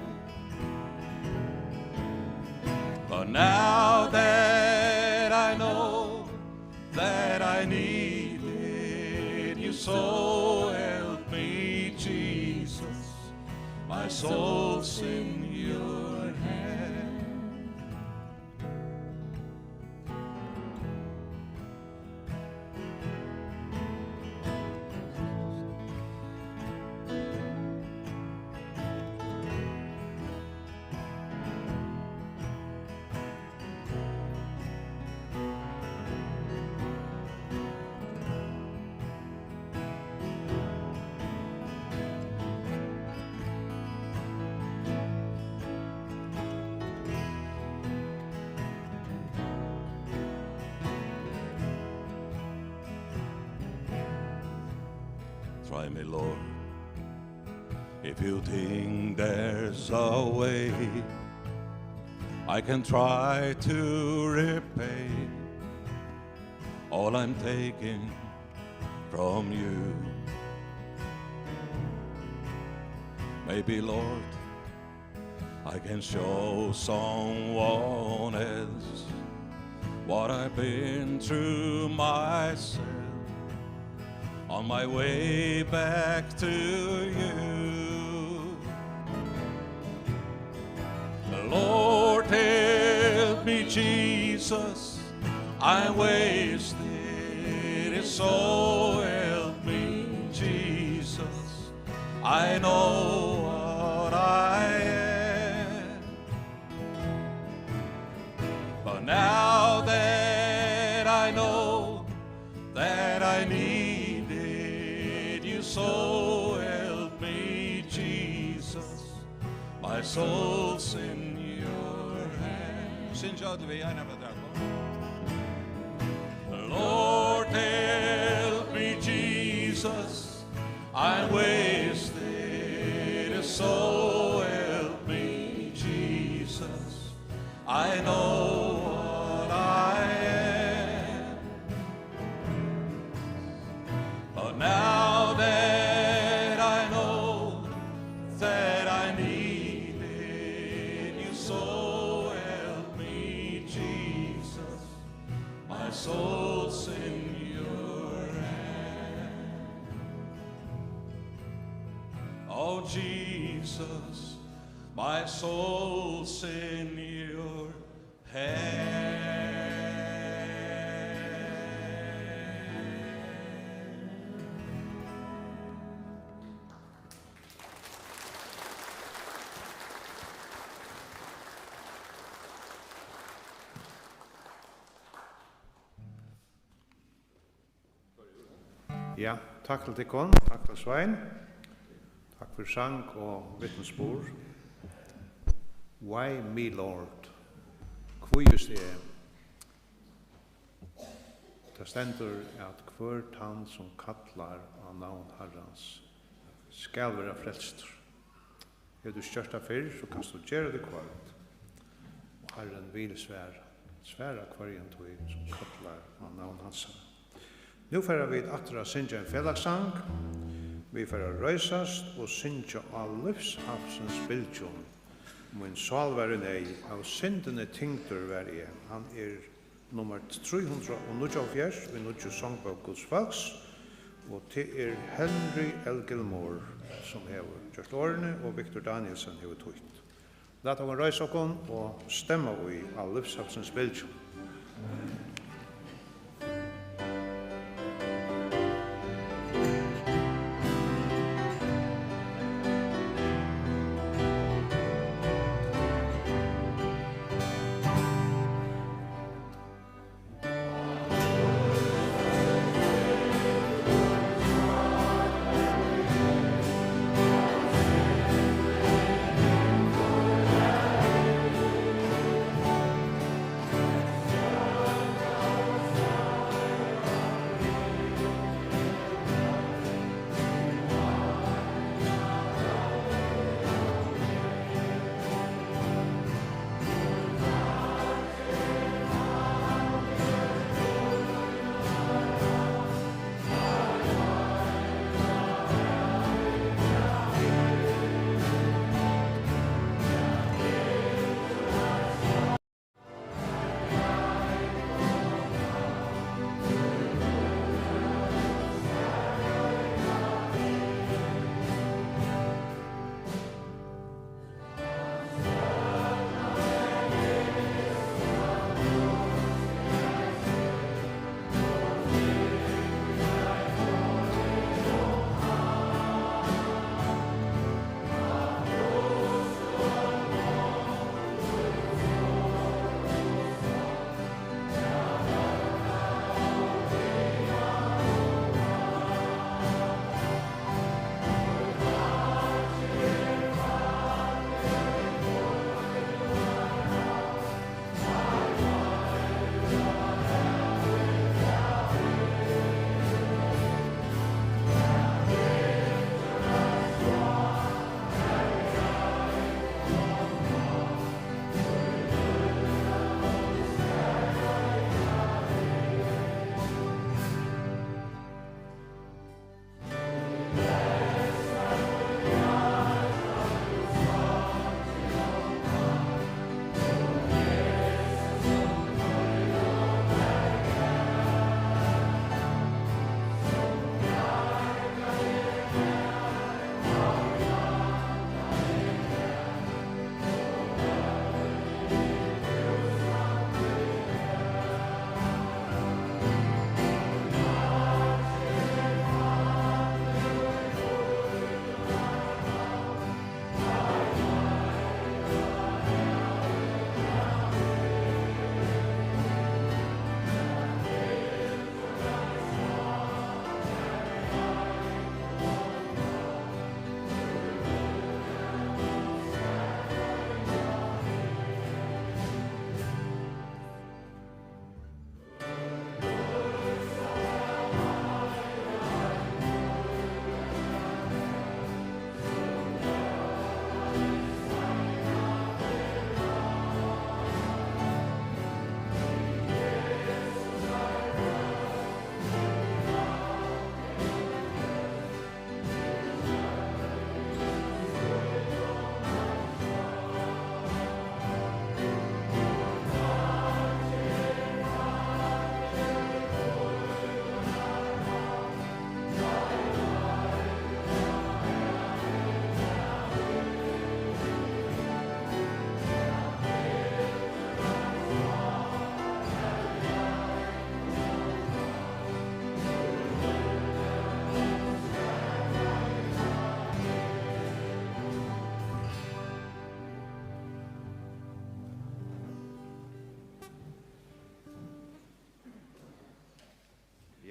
but now that I know that I needed you, so help me, Jesus, my soul's in your hand. Try me, Lord, if you think there's a way I can try to repay all I'm taking from you. Maybe, Lord, I can show someone else what I've been through myself on my way back to you. Lord, help me, Jesus, I'm wasted, so help me, Jesus, I know what I am, but now that I know that I needed you, so help me, Jesus, my soul's in your hands. Sing out to me, I never that Lord, help me, Jesus, I'm wasted, so help me, Jesus, I know what I am, but now that I know that I needed you, so help me, Jesus, my soul's in your hand. Oh, Jesus, my soul's in your hand. Ja, takk til Tikkon, takk til Svein. Takk for sang og vittnesbord. Why me, Lord? Hvor just er? Det stendur at hver tann som kallar av navn Herrans skal være frelstur. Er du størsta fyrr, så kan du gjøre det kvart. Herren vil sværa kvarjen tog som kallar av navn hans. Nu får vi atra synja en fellagssang. Vi får røysast og synja av livshafsens bildjon. Min salvare nei, av syndene tingtur var jeg. Han nummer 349 i Nudjo Songbok Guds Folks, og til Henry L. Gilmore som hever gjort årene, og Victor Danielsen hever tøyt. Lat oss røysa okon og stemma i av livshafsens bildjon.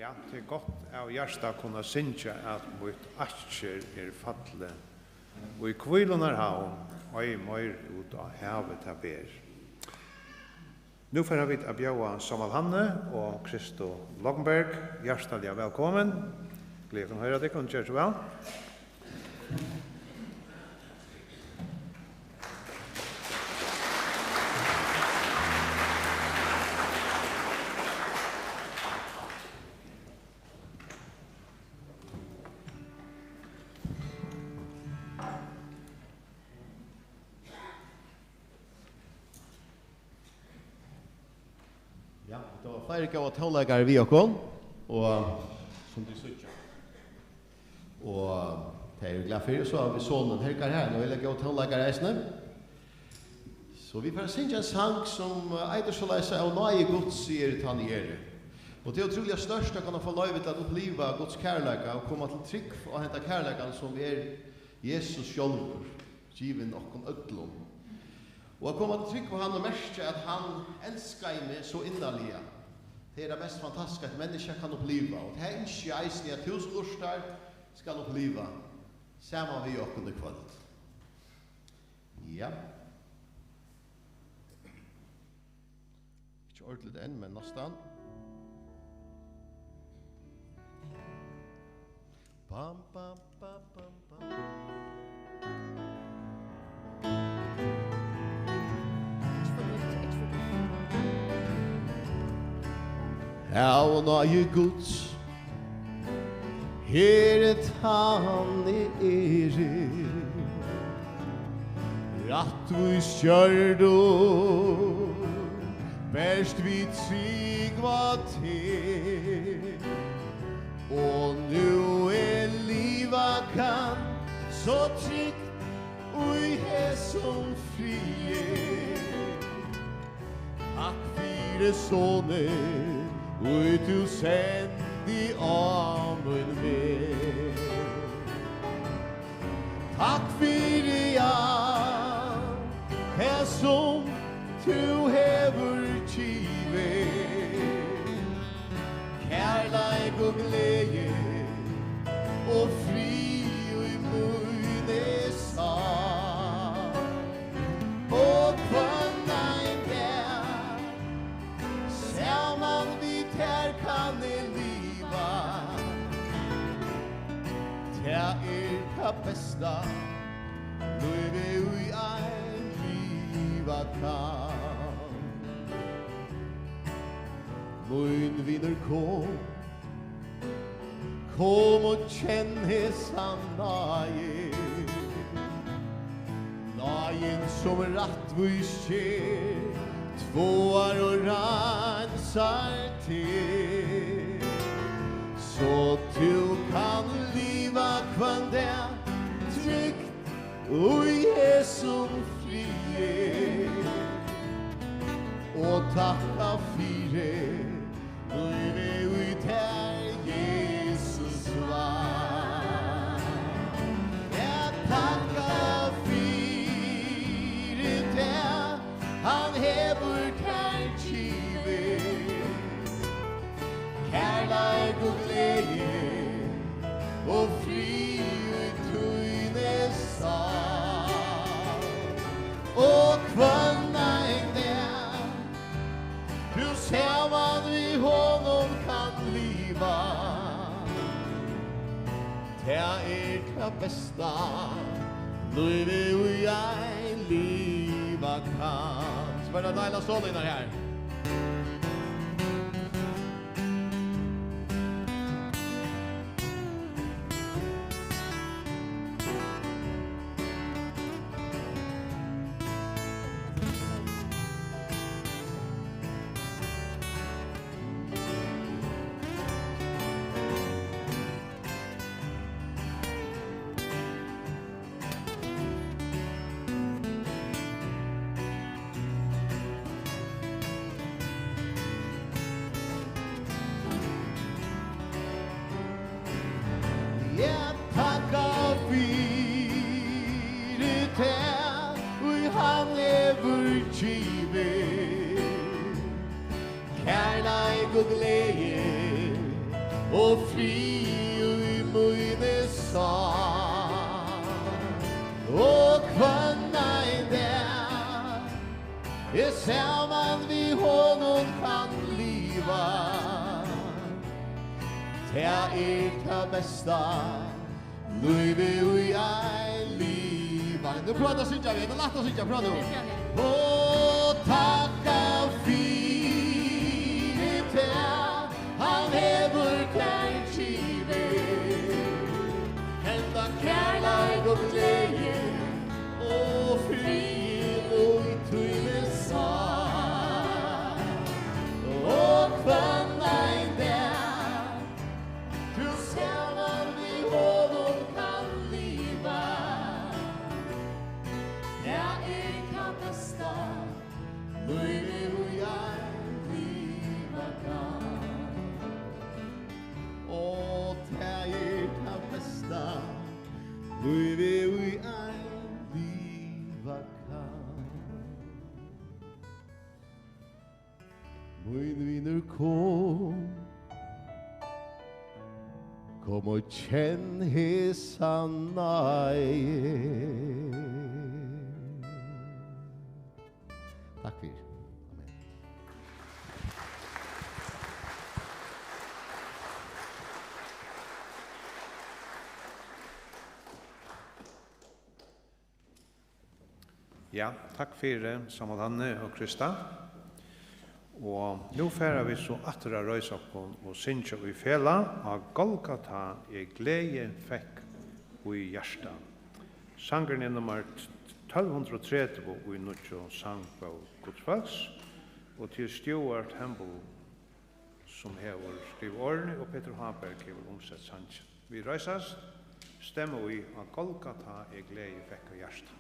Ja, det godt av hjärsta kunna synja at mitt atjer falle. Og I kvilunar havn, og I møyr ut av havet av ber. Nu får vi å bjøa Samuel Hanne og Kristo Loggenberg. Hjertelig velkommen. Gleder å høre deg, og gjør så vel. Flere gav tonleggere vi og som du sier. Og det glad for, så har vi sonen Herkar her, og vi legger tonleggere eisene. Så vi får synge en sang som eider så leise av nøye Guds sier taniere. Og det utrolig størst å kunne få løyve til å oppleve Guds kærleika og komme til trygg og hente kærleikan som Jesus sjølver, given okkon ødlom. Og å komme til trygg på han og merke at han elsker meg så innerlige. Det det mest fantastiske at mennesker kan oppleve. Og det ikke eisen at tusen lurstar skal oppleve sammen vi okken i kveld. Ja. Ikke ordentlig enn, men nesten. Bam, bam, bam, bam, bam. Av nøye Guds, her han rattvis kjørdo, best vi trygva til, og nu liva kan så trygt ui som frie. Takk fire soner, ui du sendi av min vei. Takk fyrir ja, det som du hever kive. Kærleik og glede, og fri ui mune sa. Og kvann ein der, saman her kan liva. Det besta, løyve ui ein liva kan. Mun vinner kom og kjenn hesa nage. Nagen som rattvis skjer, tvåar og ransar til, så du kan liva kvann der trygt og som frie. Og takka fire, løyve ut her Jesus var. Jeg takka fire der han hever kærkive. Kærleik og glede, og fri ut tøyne sa. Og kvann ein der, du ser man vi honom kan liva. Det besta, løyve ui ein liva kan. Så bare Naila Stålinar her. og fri i mine sår. Og kvanna I der, ser man vi honom kan liva. Det det bästa, livet vi liva. Nu pratar synja vi, det lagt oss synja, prata nu. Og takka fire til, han hever kærkive. Henda kærleik og glede, og fri og I tøyne sår. Og kvanna I der, du ser man vi honom kan liva. Det kan bästa, livet vi liva kan. Og det kan bästa, livet vi liva kan. Min viner kom og kjenn hesa nei. Takk for. Amen. Ja, takk for Samuel Hanne og Krista. Og nå færer vi så atra røysakken og synsja i fela av Golgata glede fekk i hjärsta. Sangeren nummer 1230 i Nuttjo sang på Gudsfalks, og til Stuart Hempel som hever skriv årene, og Peter Haberg hever omsett sannsyn. Vi røysast, stemmer vi av Golgata glede fekk i hjärsta.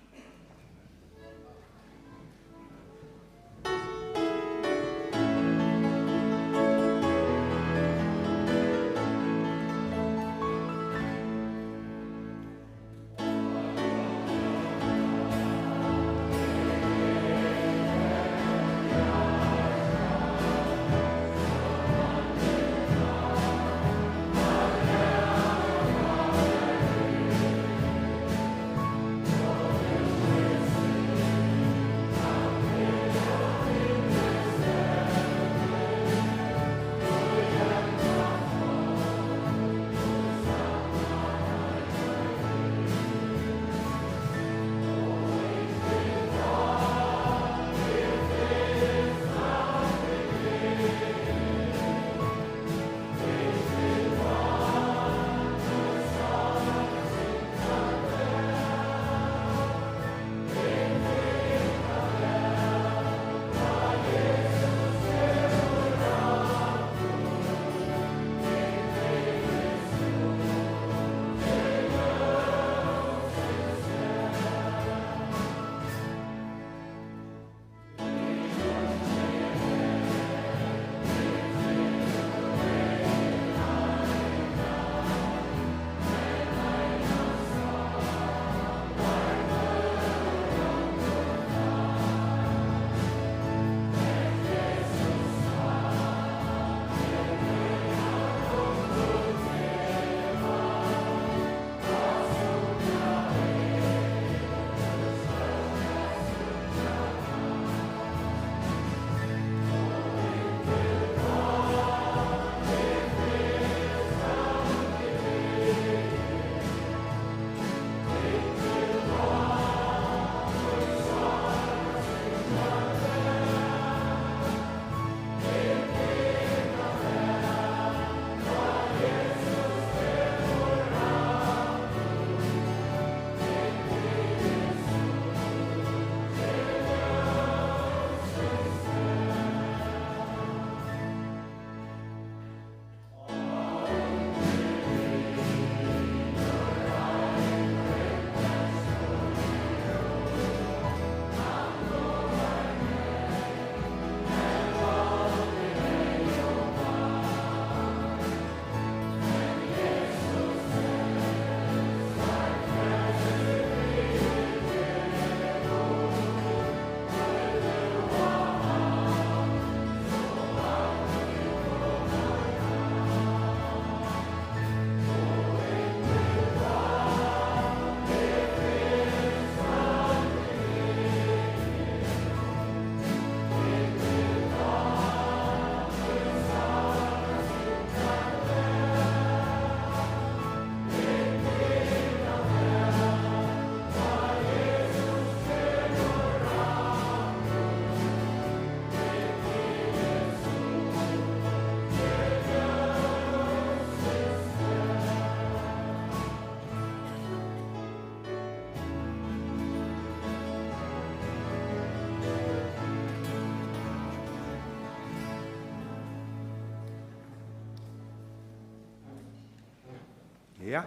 Ja.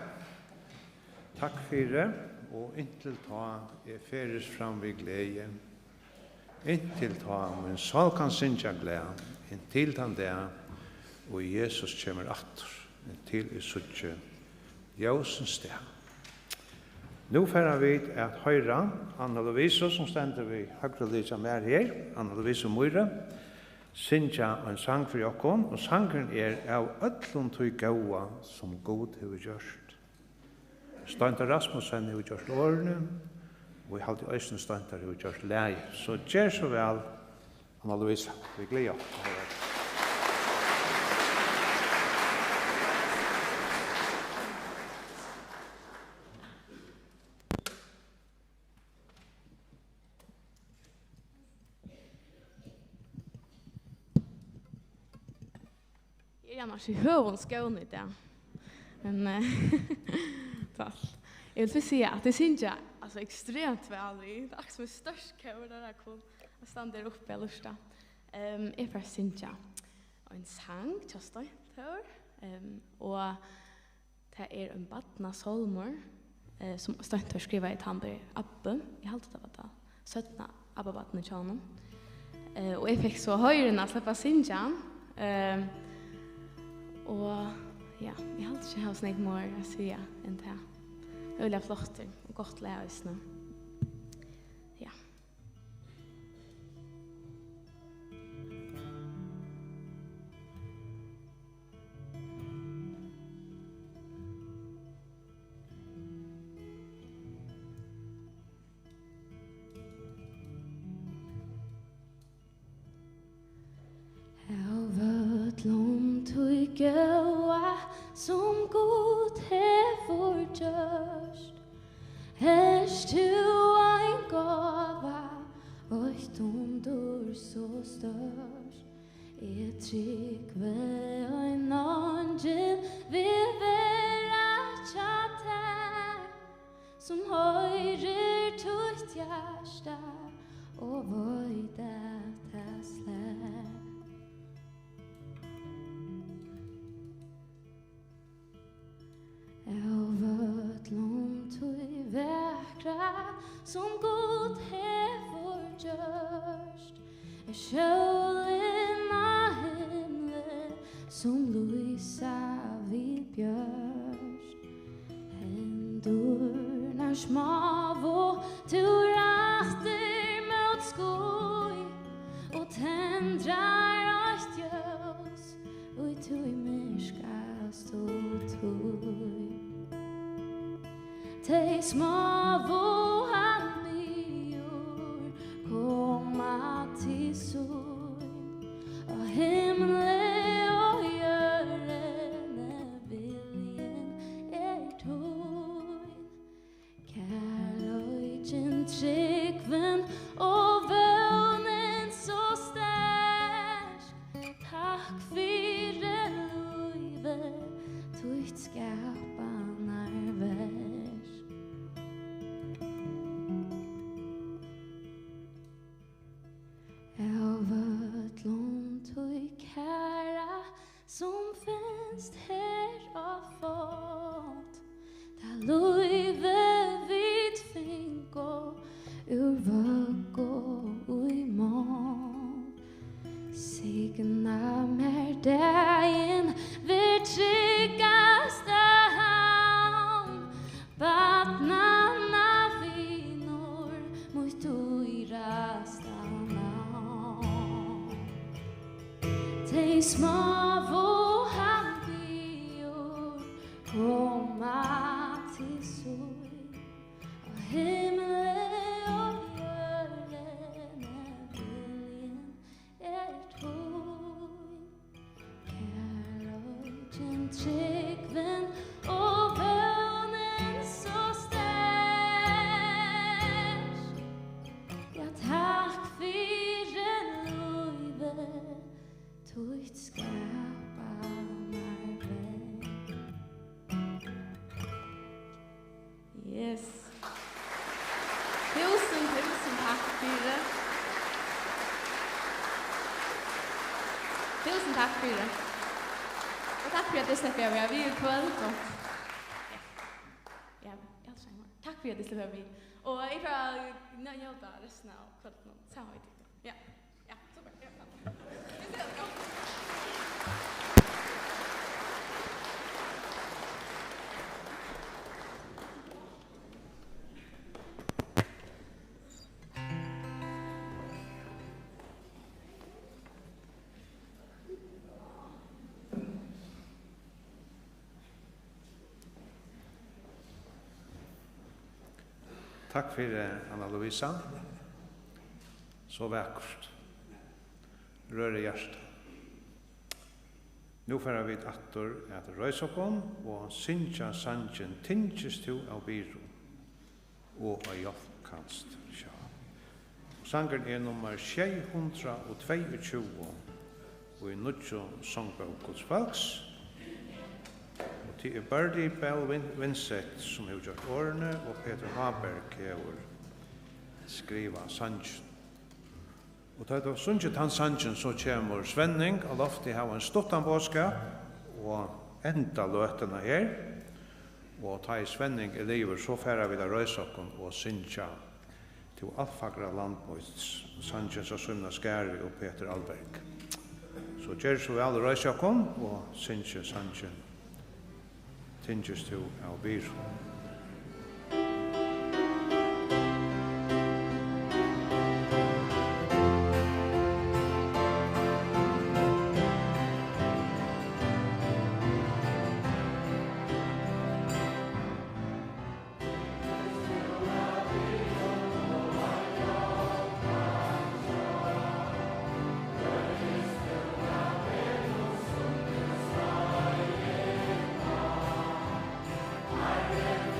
Takk for det, og inntil ta feres fram ved glede. Inntil ta min sal kan synja glede, inntil ta det, og Jesus kommer atter, inntil suttje Jøsens sted. Nå færer vi at høyre Anna Lovise, som stender vi høyre Lisa mer her, Anna Lovise Møyre, synja en sang for jokken, og sangen av ødlund tøy gaua som god hever gjørst. Steintar Rasmussen hever gjørst årene, og i halvdig Øysten Steintar hever gjørst leie. Så gjør så vel, Anna Lovise, vi gleder oss. Annars i høven skån i det. Men tack. Jag vill säga att det syns jag alltså extremt väl. Det är som störst kör där jag kom. Jag stannar där uppe och lusta. Jag får syns jag en sang just då. Och det är en badna solmor som ständigt skriva i Tambe Abbe. Jag har alltid varit där. 17 Abbe badna tjänar. Och jag fick så höjrarna släppa syns jag. Og ja, vi har ikke hatt sånn mer å si enn det. Det er veldig flott og godt læres nå. Ja. Gåa som god hefur gjørst. Herst tu ein gåva, oitt undur så størst. Jeg trykve ein angel vil vera tjater, som høyrer tutt hjärsta og void at det slær. Övertlån tog väkra som god hefur gjørst. Kjølen av himmel som lysa vid bjørst. Hendurnar smav og turatter mot skoj og tendrar alt ljus og i tog myrskast og tog. Te smav og handjord komma til sol og himle og hjørne viljen tog. Kærløyken tryggven og vønnen så sterk. Takk for løyve tutt skapanar verk. Som finst her og fått, da løyve vid finko, ur vøk og i mån. Signa mer dagen ved tryggast havn, badnarna vinor mot uirast navn. De smav og handjord komma til sol og himle og hjørne viljen tog. Kærløyken tryggven og vønnen så sterk. Ja, takk for løyve tutt skapanar verk. Yes. Tusen takk for det. Tusen takk for det. Og takk for at det slipper jeg vi i kveld. Og ja. för att det släpper vi. Och jag får njöta resten av kvällen. Så har vi det. Ja. Ja, super. Ja. Takk for Anna-Louisa. Så vakkert. Rører hjertet. Nå får vi atter at røysokon og synsja sanjen tinges to av byrå og av hjelpkanst. Sangeren nummer 622 og i nødjo sangbok hos folks. Det Birdie Bell Winsett som har gjort årene, og Peter Haberg har skriva sangen. Og da det sunget han sangen, så kommer Svenning, og loftig har en stuttan bådskap, og enda løtene her. Og ta i Svenning i livet, så færer vi da røysokken og synsja til Alfagra Landmøyts, sangen som Sunna Skæri og Peter Alberg. Så gjør så vi alle røysokken, og synsja sangen. Tinges to our beer. I will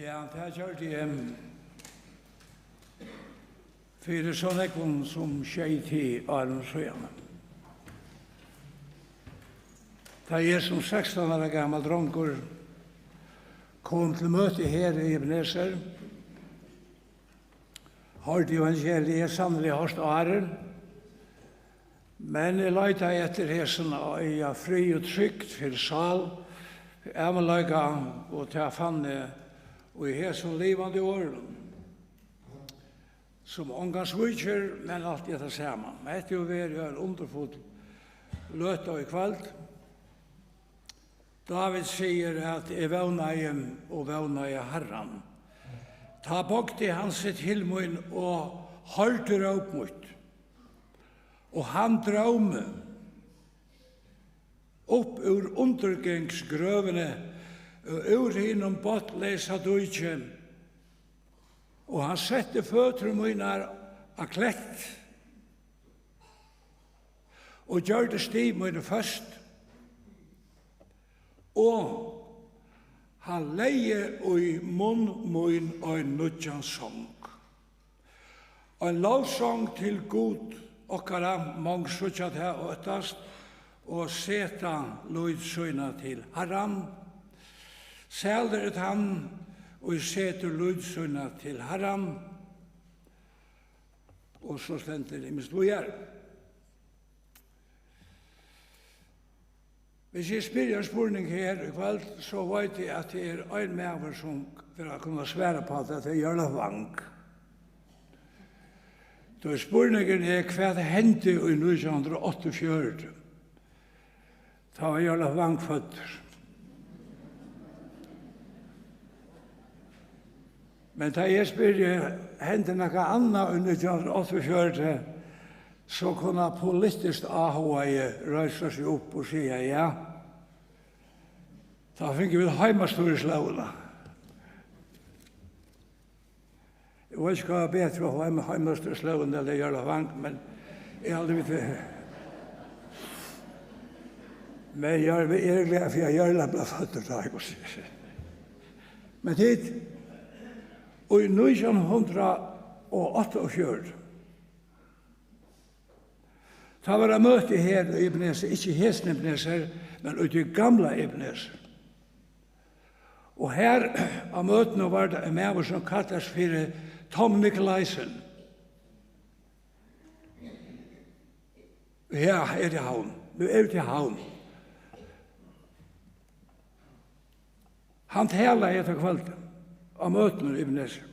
Ja, det har gjort det for sånn ekon som skjer til Aronsøyene. Da jeg som 16 år gammel dronker kom til møte her i Ebenezer, hørte evangeliet sannelig hørst åren, men jeg løyte etter hesen i fri og trygt for sal, æmeløyga og til fanne og i hesen livande åren, som omgangs vitsjer, men alltid etter sammen. Etter å være en underfot løte i kveld, David sier at jeg vevna hjem og vevna i Herren. Ta bokti han sitt hilmoin og holder opp mot. Og han drømme opp ur undergangsgrøvene og ur hinnom botlesa dujtje. Og han sette føtter munar av klett og gjør det stiv munar først. Og han leie i munn mun en nudjan sång. En lovsång til Gud okkara mong sutjat her åttast og seta lydsøyna til Herran. Selder han og seter lydsøyna til Herran. Og så stender det mest vojer. Hvis jeg spyrir en spurning her i kveld, så vet jeg at det en medver som vil kunne svære på at det Jarla Vang. Da spurningen hva det hendte i 1948. Da var Jarla Vang født. Men da jeg spyrir hendte noe annet i 1948, så kunne politisk AHI røysa seg opp og sige ja. Da fikk vi heimastorislåna. Jeg vet ikke hva er bedre å ha heimastorislåna eller Jarla Vang, men jeg hadde vidt det. Men jeg er glad for jeg Jarla ble født da, jeg må si. Men tid, og i 1948, da var det møte her i Ebenezer, ikke hesen Ebenezer, men ut i gamla Ebenezer. Og her av møtene var det en medver som kalles for Tom Nikolaisen. Ja, er det havn. Nu er det havn. Han taler etter kvelden av møtene i Ebenezer.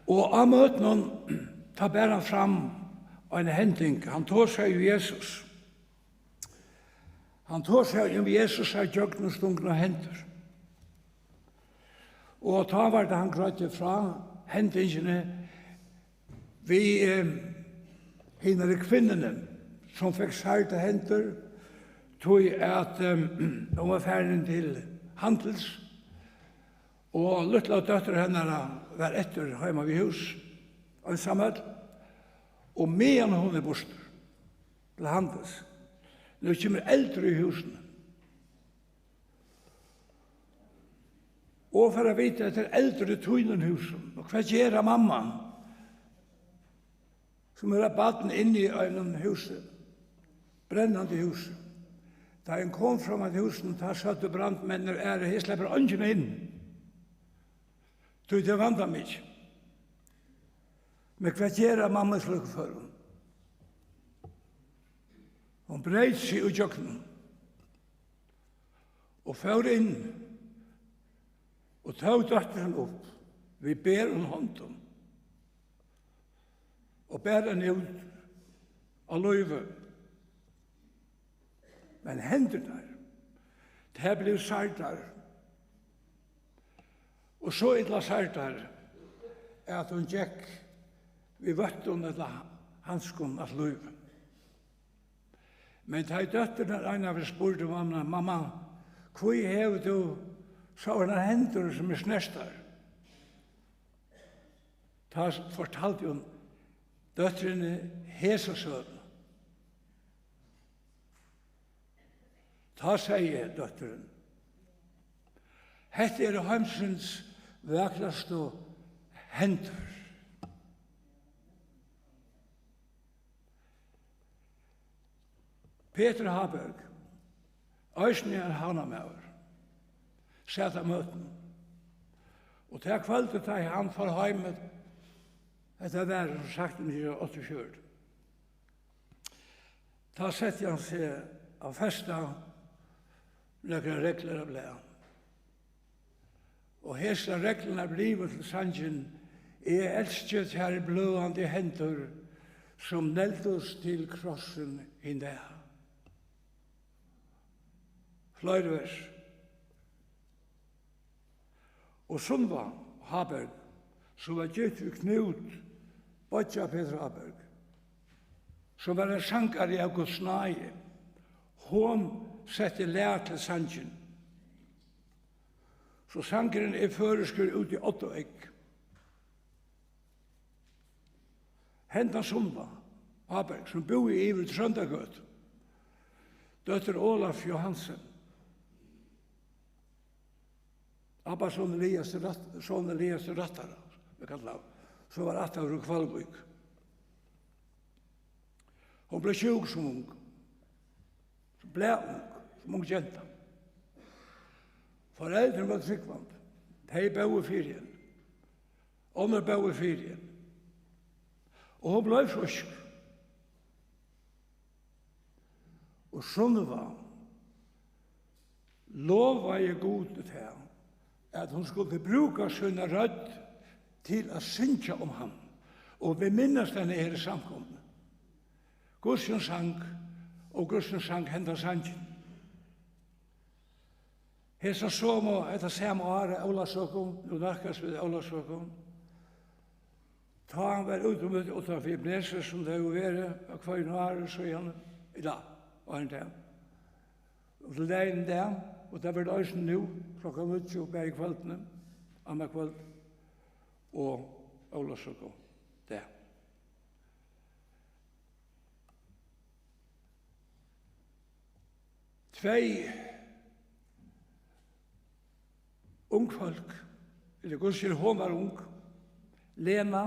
Og av møtene tar bare fram en hending. Han tog seg jo Jesus. Han tog seg om Jesus har gjøkt noen stungna hender. Og ta var det han grøtte fra hendingene vi hinner kvinnerne som fikk særte hender tog at de var ferdig til handels og lytla døtter henne var etter hjemme ved hus og sammen. Og medan hun bostur til handels. Nå kommer eldre i husene. Og for å vite etter eldre tøynen husen. Og hva gjør mamma? Som baden inne i en huset. Brennende huset. Da en kom fra et husen, da satt og brandmenner jeg slipper ånden inn. Tog det vant meg ikke. Men hva gjør mamma slukk for henne? Hun breit seg ut jøkken og fører inn og tog døtteren opp. Vi ber hun hånden og ber henne ut av løyve. Men hendene det ble særtere. Og så illa særtere at hun gikk vi vet hun eller hanskon at løyve. Men da døtteren en av spurte mamma, mamma, hva hever du sånne hender som snestar? Da fortalte hun døtterne hesesøden. Da sier døtteren, Hette heimsins vakraste hendur. Peter Haberg, Øysten er hanamauer, satt av møten. Og til kvöldet da han for heimet, etter det som sagt i 1984. Da sette han seg av festa noen regler av bleia. Og hese reglene blivet til sangen elsket her bløande hendur som neldos til krossen i det. Flere vers. Og Sunva Haberg, som var gitt til Knut, Bodja Peter Haberg, som var en sankar i August Nage, hon sette lær til sangen. Så sankeren føreskur ut i 8 egg. Hentan Sunva Haberg, som bor i Iver Trøndagøt, døtter Olaf Johansen, Abba son Elias Rattara, vi kallar han, som var 8 år Kvalvik. Hon ble 20 som ung, som ble ung, som ung jenta. Foreldren var tryggvand, de bau i fyrien, ånder bau i fyrien. Og hon ble frusk. Og Sunniva lova jeg god til at hun skulle bruka sina rødd til å synge om ham. Og vi minnes denne her samkomne. Gudsjön sang, og Gudsjön sang henda sangen. Hesa somo etter samme året Olasøkon, nå narkas vi Olasøkon. Ta han var utomut utanfor Ibneser, som det jo vært av hver året, så igjen i dag, var han der. Og til dagen der, og det var det også nå, klokka 9 og bare i kveldene, andre kveld, og Olasøkon der. Tvei ungfolk, eller kanskje hun var ung, Lena,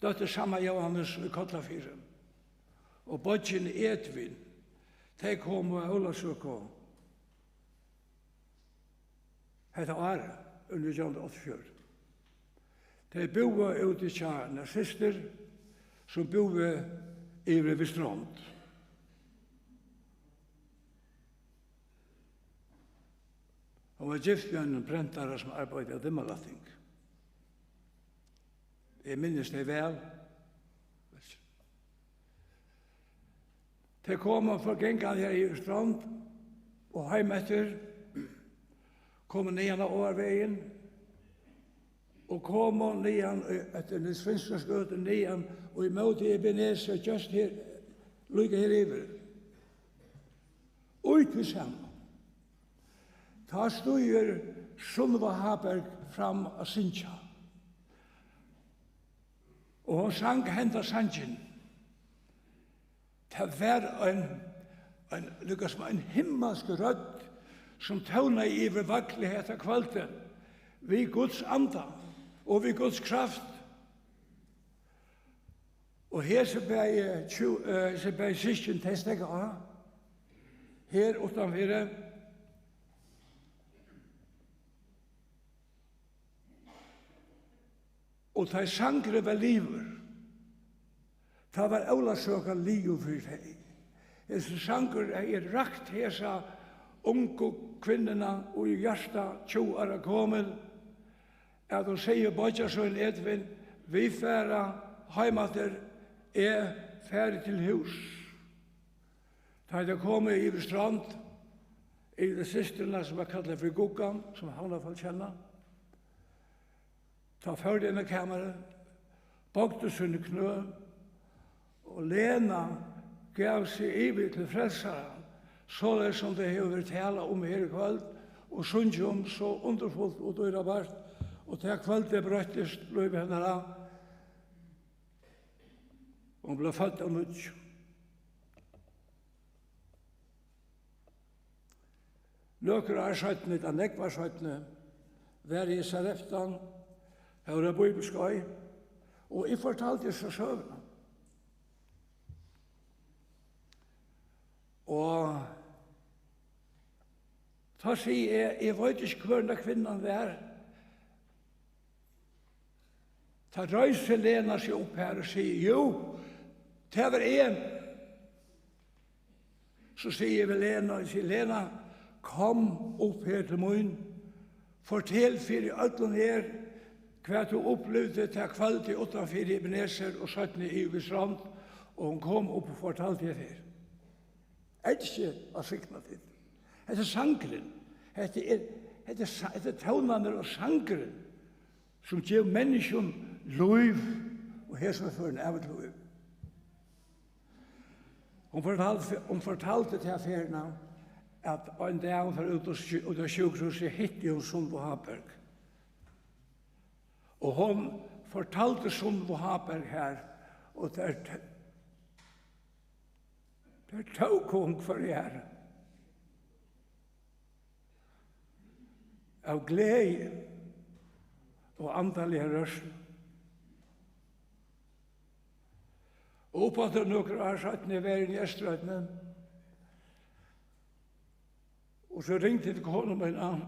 døtte samme Johannes i Kotlafire, og bodgen Edvin, de kom og Olasøkon, hette Are, under 1984. De boede ute i kjærne syster, som boede i Revistrand. Hun var gift med en brentare som arbeidet av Dimmalatting. Jeg minnes det vel. De kom og forgengene her i Strand, og heim etter, kom nian av årveien, og kom nian etter den svenske skøten nian, og i måte Ebenezer, just her, lykke her iver. Ut til sammen. Ta stuer Sunniva Haberg fram av Sinja. Og hun sang henda sangen. Det var en himmelsk rødd som tåna i iver vaklighet av kvalten. Vi Guds anda og vi Guds kraft. Og her så ber syskjen testegge av. Her utanfyrir og ta sangre var liver. Ta var Olasøka liv for deg. Hese sanger rakt hesa unge kvinnerna og i hjärsta 20 år kommel, at hun sier Bodjasøen Edvin, vi færa heimater færre til hus. Ta det kom i Strand, i det systrene som var kallet for Guggan, som han har fått kjenne. Ta ført inn i kammeret, bogte sine knø, og Lena gav seg ivig til frelseren, så det som det har vært tala om her i kveld, og sunnet om så underfullt og døyrabart, og til kveldet brøttest løy henne da. Hun ble født av nødt. Nøkker er skjøttene, det nekvar skjøttene, vær i Sareftan, her er bibelskøy, og jeg fortalte så søvnene. Og da sier jeg vet ikke hvor den kvinnan var. Da røyser Lena seg opp her og sier, jo, det var en. Så sier jeg Lena, Lena, kom opp her til mun, fortell for ødelen her, hva du opplevde til kvalitet utenfor Ebenezer og 17 i Uvesrand, og hun kom opp og fortalte det her. Ikke å sikna til. Hette sangren, hette tånaner og sangren, som gjør mennesken liv, og her som for en evet liv. Hun fortalte til affærene at en dag hun var ut av sjukhuset hitte hun Sundbo Haberg. Og hun fortalte Sundbo Haberg her, og det tok hun for her. Av glede og antallige rørsel. Og oppe til noen år satt ned ved i Estrøtene. Og så ringte til kone min an.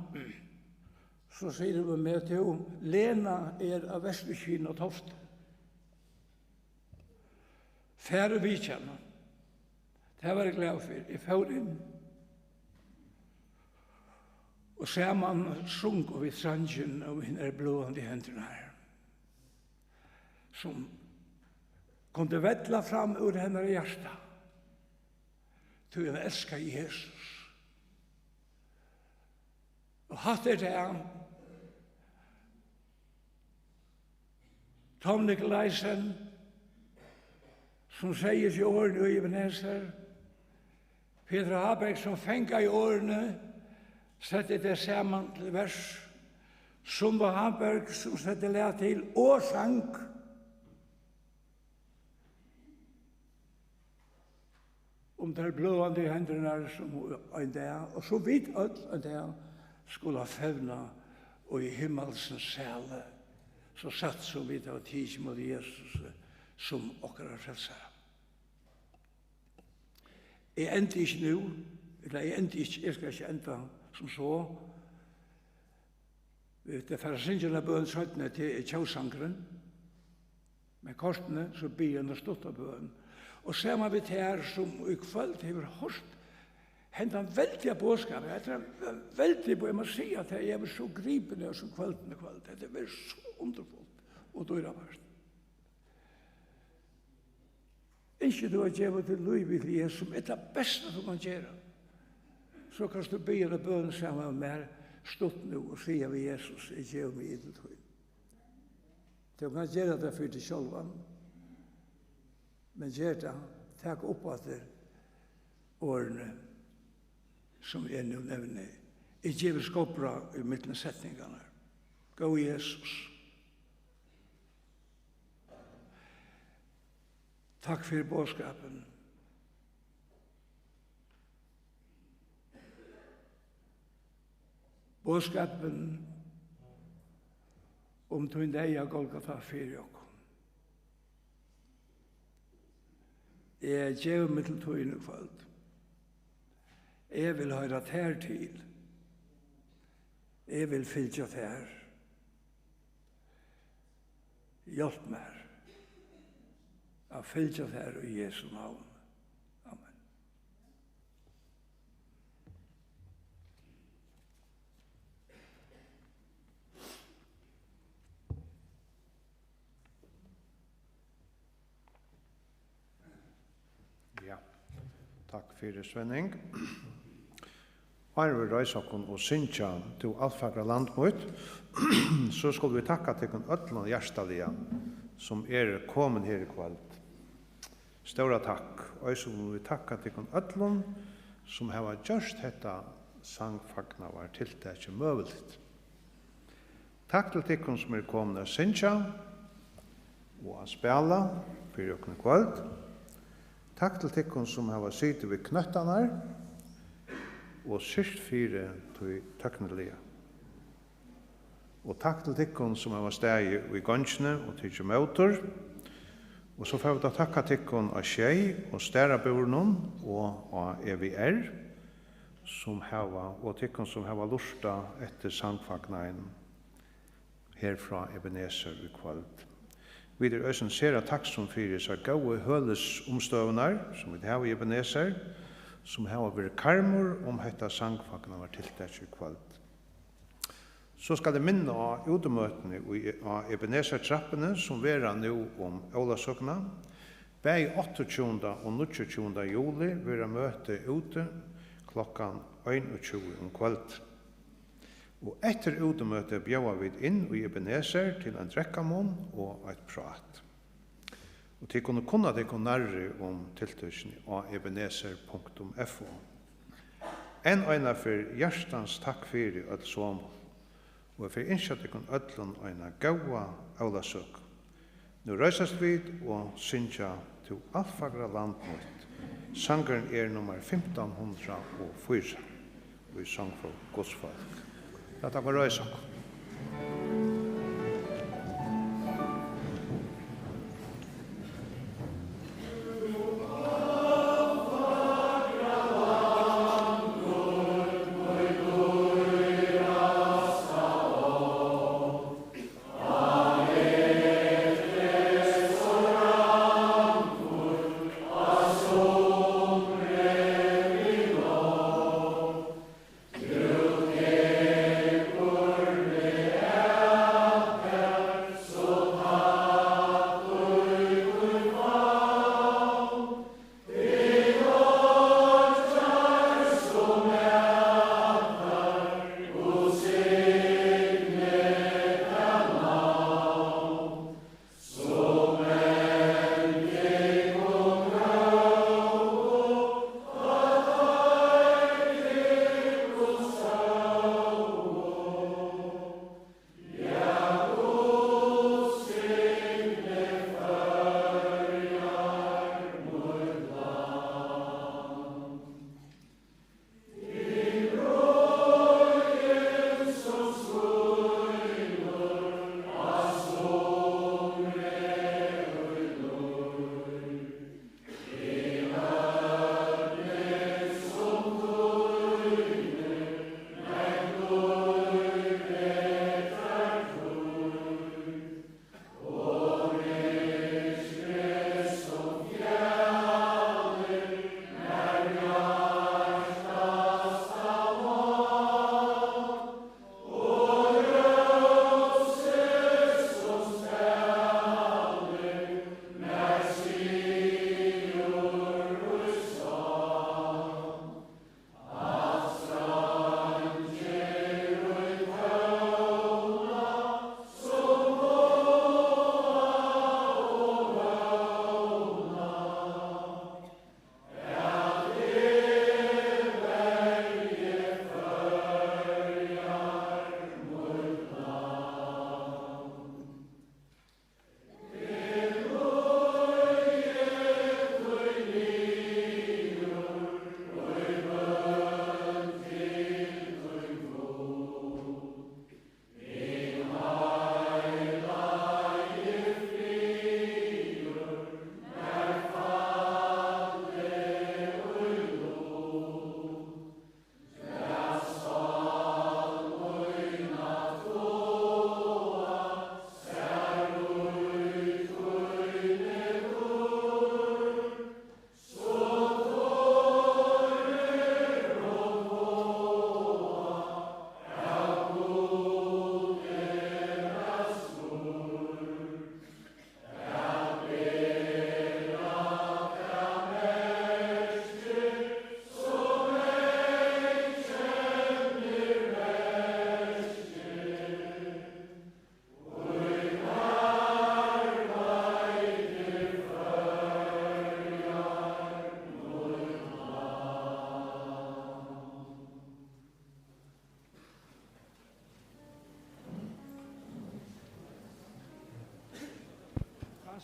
Så sier hun med til henne, Lena er av Vestkina og Tofte. Færre vi kjenner. Det var jeg glad for. Jeg får inn. Og ser man sunk og vidt sannsyn og henne blående i hendene her. Som kunde vettla fram ur henne hjärta. Till en älskar Jesus. Og hatt det Tom Nikolaisen, som sier i årene i Ebenezer, Peter Habeck, som fengar i årene, sette det sammen til vers, Sundbo Haberg, som sette det til, og sang. Om det blående i hendene som en dag, og så vidt en dag, skulle ha fevna og i himmelsens sæle, så satt som vi av tid mot Jesus som okkara frelsere. Jeg endte ikke nå, eller jeg skal ikke enda som så. Det er for å synge denne bøen 17 til Kjøsangren, med kortene så blir en stått av bøen. Og ser man vidt her som i kveld har hørt hentan veldige bådskap. Det er veldig, jeg må si at jeg er så gripende som kvelden. Det er så underfullt og døravart. Ikke du har gjort til liv i Jesus, som er det beste du kan gjøre. Så kan du begynne bønnen sammen med meg, stått nå og sier ved Jesus, jeg gjør meg i det tog. Du kan gjøre det for deg selv, men gjør det, takk opp at det årene som jeg nå nevner. Jeg gjør skåpra i midten setningene. Gå Jesus. Takk for bådskapen. Bådskapen om tog deg av Golgata for dere. Jeg gjør meg til tog inn i kveld. Jeg vil høre her til. Jeg vil fylle her. Hjelp meg. Jeg fylle her i Jesu navn. Amen. Ja, takk for Svenning. Her vil Røysakken og Sintja til Alfagra landmøt, så skulle vi takka til den ødlende hjertelige som kommet her i kveld. Stora takk. Og så vil vi takka til den ødlende som har gjort dette sangfagna var tiltak møvelig. Takk til tikkun som kommet av Sintja og av spela for jokken kveld. Takk til tikkun som har sittet ved knøttene og syrst fire til tøknelige. Og takk til tikkun som var stegi i gansjene og tidsi møter. Og så får vi da takka tikkun av Skjei og Stærabornon og av EVR, som hava, og tikkun som hava lusta etter sangfagnaden herfra Ebenezer i kveld. Vi er også ser at takk som fyrir seg gode høles omstøvnar, som vi har i Ebenezer, som har vært karmur hetta sangfagnaden var tiltak i kveld. Så skal det minne av utemøtene av Ebenezer-trappene som vera nå Olavsøkna. Begge 28. og 29. juli vera møte ute klokkan 21 kveld. Og etter utemøtet bjøver vi inn i Ebenezer til en drekkamon og et prat. Og til kunne det nærre tiltøysene av ebenezer.fo. En øyne for hjertens takk for at som og for innskjøtt ikon ødlun øyna gaua aulasøk. Nå røysast vi og synsja til altfagra land mot. Sangeren nummer 1504 og i sang for godsfolk. Dette var røysak.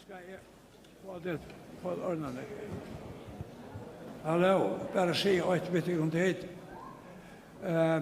Ska jag få det på ordnande. Hallå, bara se ett bitte om det. Eh,